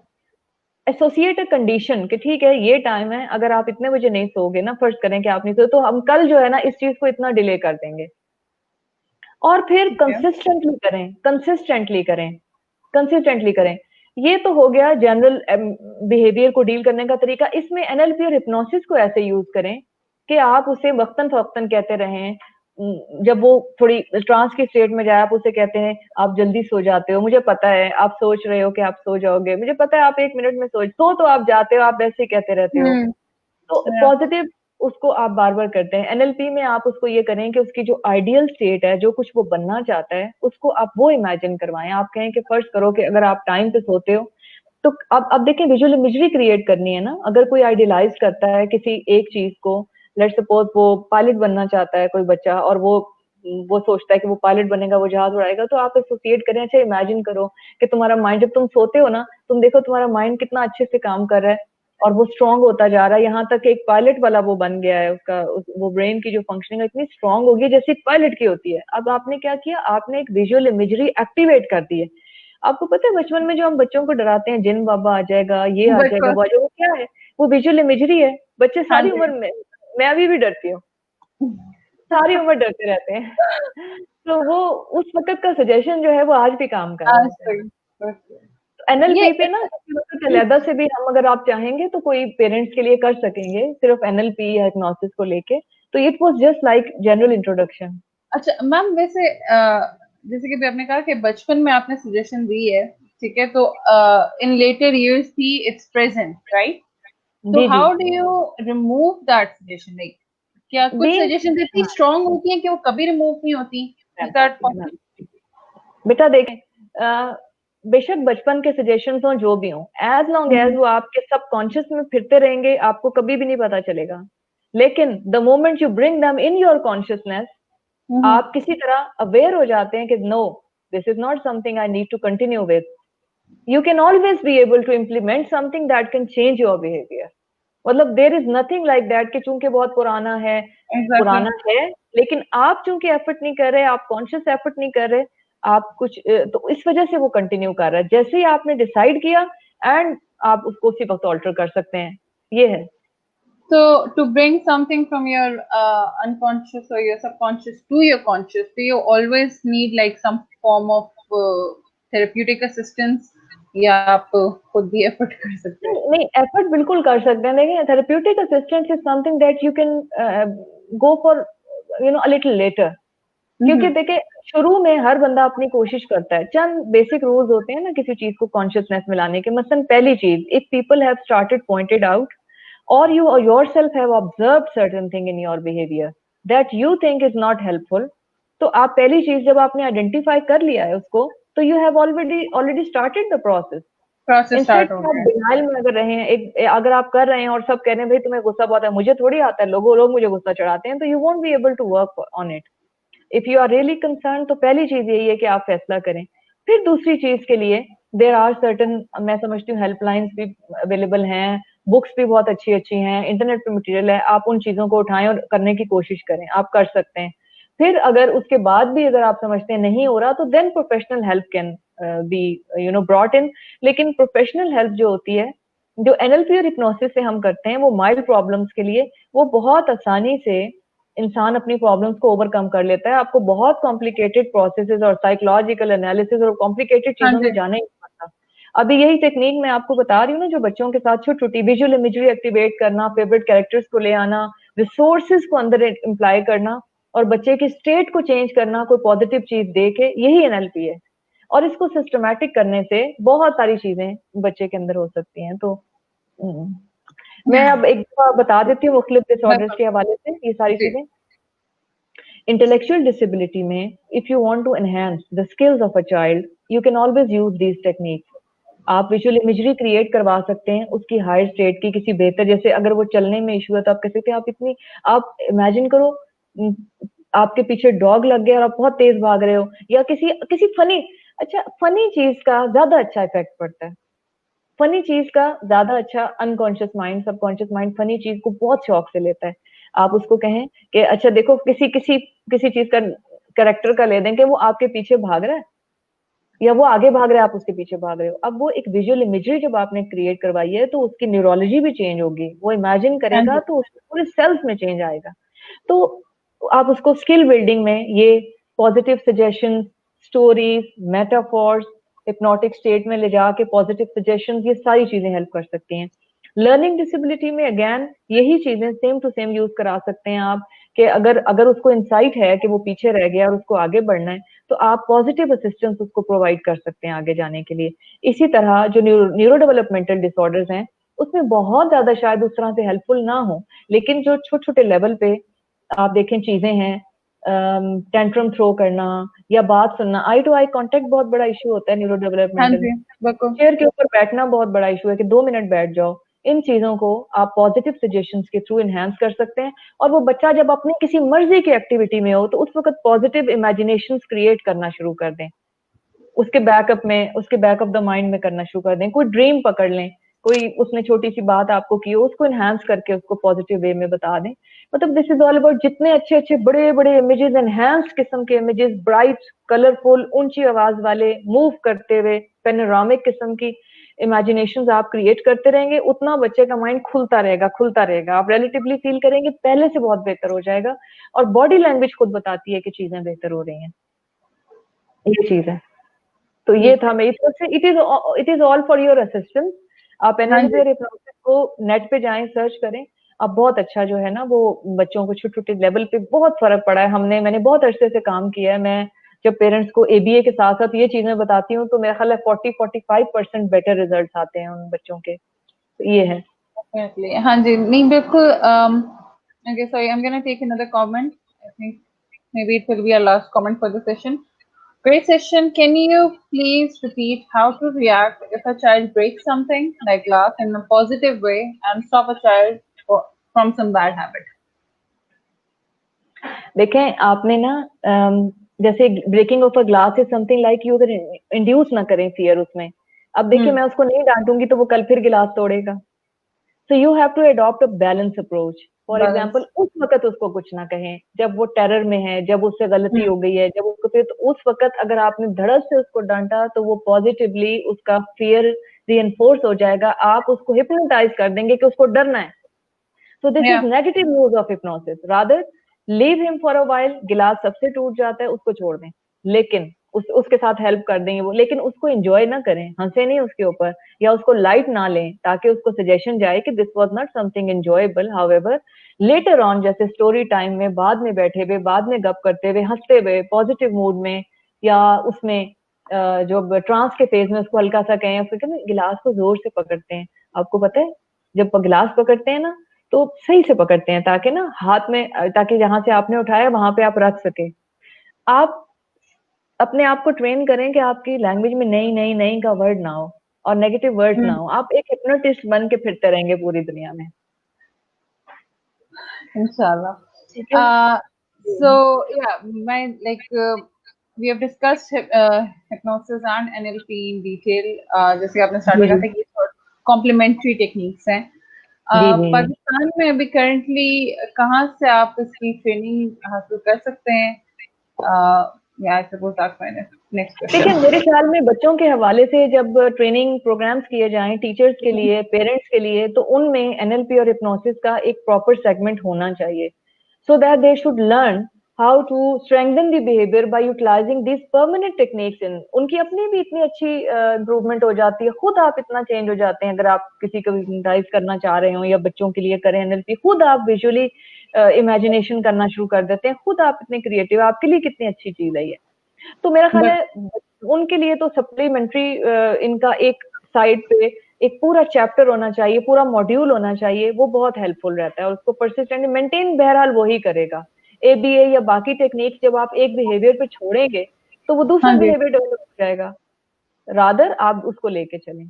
S2: एसोसिएट अ कंडीशन कि ठीक है ये टाइम है, अगर आप इतने बजे नहीं सोओगे ना, फर्स्ट करें कि आप नहीं सो, तो हम कल जो है ना इस चीज को इतना डिले कर देंगे। और फिर
S1: ठीक है।
S2: कंसिस्टेंटली करें। ये तो हो गया जनरल बिहेवियर को डील करने का तरीका। इसमें एनएलपी और हिप्नोसिस को ऐसे यूज करें कि आप उसे वक्तन फवक्तन कहते रहें। जब वो थोड़ी ट्रांस की स्टेट में जाए, आप उसे कहते हैं आप जल्दी सो जाते हो, मुझे पता है आप सोच रहे हो कि आप सो जाओगे, मुझे पता है आप 1 मिनट में सो तो आप जाते हो, आप वैसे ही कहते रहते हो।
S1: हम्म।
S2: तो
S1: Yeah.
S2: पॉजिटिव उसको आप बार बार करते हैं। एनएलपी में आप उसको ये करें कि उसकी जो आइडियल स्टेट है, जो कुछ वो बनना चाहता है, उसको आप वो इमेजिन करवाएं। आप कहें कि फर्स्ट करो कि अगर आप टाइम पे सोते हो तो अब देखें विजुअल इमेजरी क्रिएट करनी है ना। अगर कोई आइडियलाइज करता है किसी एक चीज को, लेट सपोज वो पायलट बनना चाहता है कोई बच्चा, और वो सोचता है कि वो पायलट बनेगा, वो जहाज उड़ाएगा, तो आप एसोसिएट करें। अच्छा इमेजिन करो कि तुम्हारा माइंड, जब तुम सोते हो ना, तुम देखो तुम्हारा माइंड कितना अच्छे से काम कर रहा है और वो स्ट्रांग होता जा रहा है, यहाँ तक एक पायलट वाला वो बन गया है। वो ब्रेन की जो फंक्शनिंग है इतनी स्ट्रांग होगी जैसे एक पायलट की होती है। अब आपने क्या किया, आपने एक विजुअल इमेजरी एक्टिवेट कर दी है। आपको पता है बचपन में जो हम बच्चों को डराते हैं, जिन बाबा आ जाएगा, ये आ जाएगा,
S1: बिल्कुल।
S2: वो आ जाएगा, वो क्या है, वो विजुअल इमेजरी है। बच्चे
S1: हाँ
S2: सारी
S1: जी।
S2: उम्र में, मैं अभी भी डरती हूँ, सारी उम्र डरते रहते हैं। तो वो उस वक्त का सजेशन जो है वो आज भी काम कर रहा
S1: आज
S2: होता है।
S1: तक। Okay.
S2: एनएलपी
S1: ये
S2: पे ना किसी वक्त अलहदा से भी हम, अगर आप चाहेंगे तो कोई पेरेंट्स के लिए कर सकेंगे सिर्फ एनएलपी या हिप्नोसिस को लेके। तो it was just like general introduction.
S1: अच्छा मैम, वैसे जैसे कि अभी आपने कहा कि बचपन में आपने सजेशन दी है, ठीक है, तो इन लेटर इयर्स ही इट्स प्रेजेंट, राइट? तो
S2: जी जी।
S1: How do you remove that suggestion? Like क्या कुछ
S2: बीइंग
S1: सजेशन इतनी स्ट्रांग होती हैं कि वो कभी रिमूव नहीं होती? Is that possible?
S2: बेटा देखें, बेशक बचपन के सजेशंस हो जो भी हो, एज लॉन्ग एज वो आपके सबकॉन्शियस में फिरते रहेंगे, आपको कभी भी नहीं पता चलेगा। लेकिन the moment you bring them in your consciousness, आप किसी तरह अवेयर हो जाते हैं कि no, this is not something I need to continue with, you can always be able to implement something that can change your behavior. मतलब there is nothing like that कि चूंकि बहुत
S1: Exactly.
S2: पुराना है, लेकिन आप चूंकि एफर्ट नहीं कर रहे, आप कॉन्शियस एफर्ट नहीं कर रहे, आप कुछ तो इस वजह से वो कंटिन्यू कर रहा है। जैसे ही आपने डिसाइड किया एंड आप उसको उसी वक्त ऑल्टर कर सकते हैं, ये है।
S1: So to bring something from your unconscious or your subconscious to your conscious, do you always need like some form of therapeutic assistance, या आप खुद भी एफर्ट कर सकते हैं?
S2: नहीं, एफर्ट बिल्कुल कर सकते हैं। देखिए, therapeutic assistance is something that you can go for a little letter. क्योंकि देखिए, शुरू में हर बंदा अपनी कोशिश करता है, चंद बेसिक रूल्स होते हैं ना किसी चीज को कॉन्शियसनेस में लाने के। मसलन पहली चीज, if people have started pointed out और you yourself have observed certain thing in your behavior that you think is not helpful, तो आप पहली चीज जब आपने आइडेंटिफाई कर लिया है उसको, तो you have already started the process.
S1: Process
S2: instead
S1: start हो
S2: आप
S1: गया है।
S2: डिनाइल में अगर रहे हैं, अगर आप कर रहे हैं और सब कह रहे हैं भाई तुम्हें गुस्सा बहुत है, मुझे थोड़ी आता है, लोग मुझे गुस्सा चढ़ाते हैं, तो you won't be able to work on it. If you are really concern, तो पहली चीज यही है कि आप फैसला करें। फिर दूसरी चीज के लिए देर आर सर्टन, मैं समझती हूँ हेल्पलाइंस भी अवेलेबल हैं, बुक्स भी बहुत अच्छी अच्छी हैं, इंटरनेट पे मटेरियल है, आप उन चीजों को उठाएं और करने की कोशिश करें, आप कर सकते हैं। फिर अगर उसके बाद भी अगर आप समझते हैं नहीं हो रहा, तो then professional help can be brought in. लेकिन प्रोफेशनल हेल्प जो होती है, जो एनएलपी और हिप्नोसिस से हम करते हैं, वो माइल्ड प्रॉब्लम्स के लिए वो बहुत आसानी से इंसान अपनी प्रॉब्लम्स को ओवरकम कर लेता है। आपको बहुत कॉम्प्लिकेटेड प्रोसेसेस और साइकोलॉजिकल एनालिसिस और कॉम्प्लिकेटेड
S1: हाँ
S2: चीजों में
S1: जी।
S2: जाना ही नहीं पड़ता। अभी यही टेक्निक मैं आपको बता रही हूँ ना, जो बच्चों के साथ छोटी छोटी विजुअल इमेजरी एक्टिवेट करना, फेवरेट कैरेक्टर्स को ले आना, रिसोर्सेज को अंदर इम्प्लाई करना और बच्चे की स्टेट को चेंज करना कोई पॉजिटिव चीज दे के, यही एनएलपी है। और इसको सिस्टमैटिक करने से बहुत सारी चीजें बच्चे के अंदर हो सकती हैं। तो मैं अब एक दफा बता देती हूँ मुख्तलिफ डिसऑर्डर्स के हवाले से ये सारी
S1: जी।
S2: चीजें। इंटेलेक्चुअल डिसेबिलिटी में, if you want to enhance the skills of a child, you can always use these techniques. आप विजुअल इमेजरी क्रिएट करवा सकते हैं उसकी हायर स्टेट की, किसी बेहतर, जैसे अगर वो चलने में इशू है तो आप कह सकते हैं आप इमेजिन करो आपके पीछे डॉग लग गया और आप बहुत तेज भाग रहे हो, या किसी किसी फनी चीज का ज्यादा अच्छा इफेक्ट पड़ता है। फनी चीज का ज्यादा अच्छा unconscious mind, subconscious mind funny चीज को बहुत शौक से लेता है। आप उसको कहें कि अच्छा देखो, किसी किसी किसी चीज का कैरेक्टर का ले दें कि वो आपके पीछे भाग रहा है या वो आगे भाग रहा है, आप उसके पीछे भाग रहे हो। अब वो एक विजुअल इमेजरी जब आपने क्रिएट करवाई है, तो उसकी न्यूरोलॉजी भी चेंज होगी, वो इमेजिन
S1: हाँ
S2: करेगा
S1: जी।
S2: तो उसके पूरे सेल्स में चेंज आएगा। तो आप उसको स्किल बिल्डिंग में ये positive suggestion, stories, metaphors, hypnotic state में ले जाके पॉजिटिव सजेशन, ये सारी चीजें हेल्प कर सकती हैं। लर्निंग डिसेबिलिटी में अगेन यही चीजें सेम टू सेम यूज करा सकते हैं आप, कि अगर अगर उसको इंसाइट है कि वो पीछे रह गया और उसको आगे बढ़ना है, तो आप पॉजिटिव असिस्टेंस उसको प्रोवाइड कर सकते हैं आगे जाने के लिए। इसी तरह जो न्यूरो डेवलपमेंटल डिसऑर्डर्स हैं, उसमें बहुत ज्यादा शायद उस तरह से हेल्पफुल ना हो, लेकिन जो छोटे छोटे लेवल पे आप देखें चीजें हैं, टेंट्रम थ्रो करना या बात सुनना, आई टू आई कांटेक्ट बहुत बड़ा इशू होता है न्यूरो
S1: हाँ
S2: डेवलपमेंटल में।
S1: जी, बिल्कुल।
S2: चेयर के ऊपर बैठना बहुत बड़ा इशू है कि 2 मिनट बैठ जाओ। इन चीजों को आप पॉजिटिव सजेशंस के थ्रू एनहांस कर सकते हैं। और वो बच्चा जब अपनी किसी मर्जी की एक्टिविटी में हो, तो उस वक्त पॉजिटिव इमेजिनेशंस क्रिएट करना शुरू कर दें, उसके बैक ऑफ द माइंड में करना शुरू कर दें। कोई ड्रीम पकड़ लें, कोई उसने छोटी सी बात आपको की हो, उसको एनहांस करके उसको पॉजिटिव वे में बता दें। मतलब दिस इज ऑल अबाउट जितने अच्छे अच्छे बड़े बड़े इमेजेस, एनहांस्ड किस्म के इमेजेस, ब्राइट, कलरफुल, ऊंची आवाज वाले, मूव करते हुए, पेनोरामिक किस्म की इमेजिनेशंस आप क्रिएट करते रहेंगे, उतना बच्चे का माइंड खुलता रहेगा। आप रिलेटिवली फील करेंगे पहले से बहुत बेहतर हो जाएगा। और बॉडी लैंग्वेज खुद बताती है कि चीजें बेहतर हो रही हैं। ये चीज है। तो ये था मेरी तरफ से। It is all for your assistance. आप
S1: हाँ
S2: एनएलपी
S1: जी।
S2: और हिप्नोसिस को नेट पे जाएं, सर्च करें। अब बहुत अच्छा जो है ना, वो बच्चों को छोटे छोटे लेवल पे बहुत फर्क पड़ा है। मैंने बहुत अरसे से काम किया है। मैं जब पेरेंट्स को एबीए के साथ साथ ये चीजें बताती हूँ, तो मेरा ख्याल है 40-45% बेटर रिजल्ट आते हैं उन बच्चों के। तो ये है।
S1: Definitely. हाँ जी, नहीं बिल्कुल। Okay, sorry, I'm gonna take another comment. I think maybe it will be our last comment for the session. Great session. Can you please repeat how to react if a child breaks something like glass in a positive way and stop a child from some bad habit?
S2: देखें आपने ना जैसे breaking of a glass is something like you अगर induce ना करें fear उसमें। अब देखिए मैं उसको नहीं डांटूंगी तो वो कल फिर गिलास तोड़ेगा। So you have to adopt a balance approach. For example उस वक्त उसको कुछ ना कहें जब वो टेरर में है, जब उससे गलती हो गई है, जब उसको फिर, तो उस वक्त अगर आपने धड़स से उसको डांटा तो वो पॉजिटिवली उसका फियर रीइंफोर्स हो जाएगा। आप उसको हिप्नोटाइज कर देंगे कि उसको डरना है। So this is negative use of hypnosis. Rather, leave him for a while. गिलास सबसे टूट जाता है, उसको छोड़ दें, लेकिन उसके साथ हेल्प कर देंगे वो, लेकिन उसको एंजॉय ना करें, हंसे नहीं उसके ऊपर, या उसको लाइट ना लें, ताकि उसको सजेशन जाए कि this was not something enjoyable. However later on, जैसे स्टोरी टाइम में बाद में बैठे हुए, बाद में गप करते हुए, हंसते हुए, पॉजिटिव मूड में, या उसमें जो ट्रांस के फेज में उसको हल्का सा कहें, फिर गिलास को जोर से पकड़ते हैं। आपको पता है जब गिलास पकड़ते हैं ना तो सही से पकड़ते हैं, ताकि ना हाथ में, ताकि जहां से आपने उठाया वहां पे आप रख सके। आप अपने आप को ट्रेन करें कि आपकी लैंग्वेज में नई नई नई का वर्ड ना हो और नेगेटिव वर्ड ना हो। आप एक हिप्नोटिस्ट बन के फिरते रहेंगे पूरी दुनिया में,
S1: Inshallah. So yeah, we have discussed hypnosis and NLP in detail. जैसे आपने स्टार्ट में कहा था कि कॉम्प्लीमेंट्री टेक्निक्स हैं। पाकिस्तान में अभी करंटली कहाँ से आप इसकी ट्रेनिंग हासिल कर सकते हैं?
S2: देखिए मेरे ख्याल में बच्चों के हवाले से जब ट्रेनिंग प्रोग्राम्स किए जाएं टीचर्स के लिए, पेरेंट्स के लिए, तो उनमें एनएलपी और हिप्नोसिस का एक प्रॉपर सेगमेंट होना चाहिए, so that they should learn how to strengthen the behaviour by utilizing this permanent techniques in. उनकी अपनी भी इतनी अच्छी इम्प्रूवमेंट हो जाती है, खुद आप इतना चेंज हो जाते हैं। अगर आप किसी को हिप्नोटाइज करना चाह रहे हो या बच्चों के लिए करें एनएलपी, खुद आप विजुअली इमेजिनेशन करना शुरू कर देते हैं, खुद आप इतने क्रिएटिव, आपके लिए कितनी अच्छी चीज है ये। तो मेरा ख्याल है उनके लिए तो सप्लीमेंट्री इनका एक साइड पे एक पूरा चैप्टर होना चाहिए, पूरा मॉड्यूल होना चाहिए, वो बहुत हेल्पफुल रहता है। और उसको परसिस्टेंटली मेंटेन बहरहाल वही करेगा। एबीए या बाकी टेक्निक्स जब आप एक बिहेवियर पे छोड़ेंगे तो वो दूसरा बिहेवियर डेवलप हो जाएगा, रादर आप उसको लेके चलें।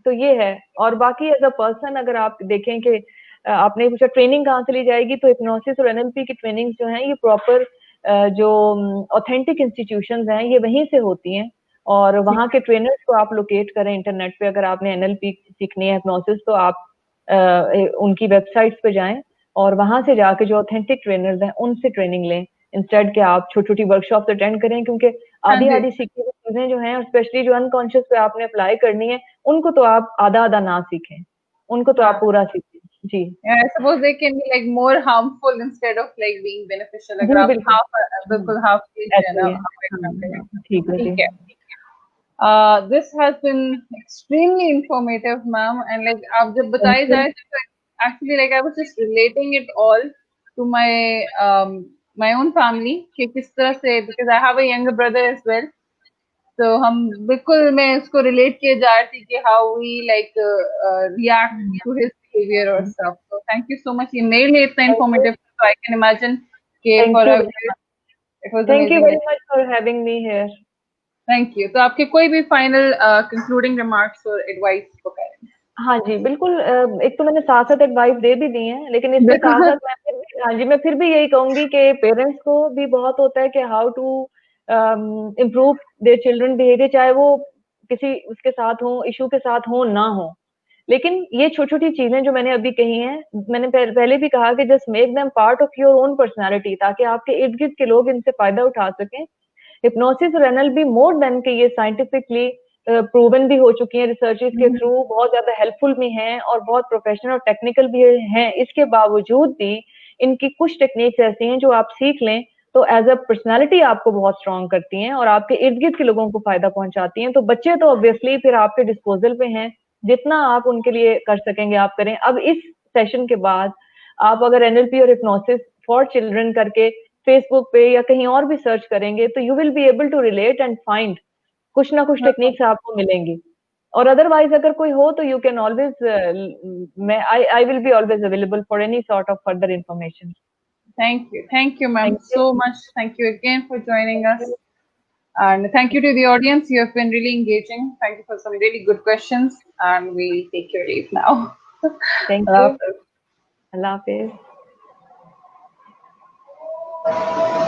S2: तो ये है। और बाकी एज अ पर्सन अगर आप देखें कि आपने पूछा ट्रेनिंग कहाँ से ली जाएगी, तो हिप्नोसिस और एनएलपी की ट्रेनिंग जो है ये प्रॉपर जो ऑथेंटिक इंस्टीट्यूशंस हैं ये वहीं से होती हैं, और वहाँ के ट्रेनर्स को आप लोकेट करें इंटरनेट पे। अगर आपने एनएलपी सीखनी है, हिप्नोसिस, तो आप उनकी वेबसाइट्स पे जाएं और वहां से जाके जो ऑथेंटिक ट्रेनर्स हैं उनसे ट्रेनिंग लें, इंस्टेड के आप छोटी छोटी वर्कशॉप अटेंड करें, क्योंकि आधी आधी सीखी हुई चीजें जो हैं, और स्पेशली जो अनकॉन्शियस पे आपने अप्लाई करनी है, उनको तो आप आधा आधा ना सीखें, उनको तो आप पूरा सीखें। जी,
S1: I suppose they can be like more harmful instead of like being beneficial. अगर आप बिल्कुल half ठीक है। This has been extremely informative, ma'am, and like आप जब बताए जाए, actually like I was just relating it all to my own family कि किस तरह से, because I have a younger brother as well, so हम बिल्कुल मैं उसको relate किए जा रही थी कि how we like react to his behavior or stuff. So thank you so much. ये मेरे लिए इतना informative, so I can imagine कि for a it was
S2: Thank you very much for having me here.
S1: Thank you. तो आपके कोई भी final concluding remarks और advice for parents?
S2: हाँ जी बिल्कुल। एक तो मैंने साथ साथ एडवाइस दे भी दी है, लेकिन इसके साथ साथ मैं फिर भी यही कहूंगी कि पेरेंट्स को भी बहुत होता है कि how to improve their children behaviour, चाहे वो किसी उसके साथ हो, इशू के साथ हो ना हो। लेकिन ये छोटी छोटी चीजें जो मैंने अभी कही हैं, मैंने पहले भी कहा कि just make them part of your own personality, ताकि आपके इर्द गिर्द के लोग इनसे फायदा उठा सकें। हिप्नोसिस और एनएलपी मोर देन के ये साइंटिफिकली प्रूवन भी हो चुकी हैं रिसर्चेस के थ्रू, बहुत ज्यादा हेल्पफुल भी हैं और बहुत प्रोफेशनल और टेक्निकल भी हैं। इसके बावजूद भी इनकी कुछ टेक्निक्स ऐसी हैं जो आप सीख लें तो एज अ पर्सनैलिटी आपको बहुत स्ट्रांग करती हैं और आपके इर्द गिर्द के लोगों को फायदा पहुंचाती हैं। तो बच्चे तो ऑब्वियसली फिर आपके डिस्पोजल पे हैं, जितना आप उनके लिए कर सकेंगे आप करें। अब इस सेशन के बाद आप अगर एनएलपी और हिप्नोसिस फॉर चिल्ड्रन करके फेसबुक पे या कहीं और भी सर्च करेंगे तो you will be able to relate and find कुछ ना कुछ टेक्निक्स आपको मिलेंगी। और अदरवाइज अगर कोई हो तो you can always I will be always available for any sort of further information.
S1: Thank you, ma'am, so much. Thank you again for joining us. And thank you to the audience. You have been really engaging. Thank you for some really good questions. And we take your leave now.
S2: Thank
S1: Allah
S2: you.
S1: Hafiz.
S2: Allah Hafiz.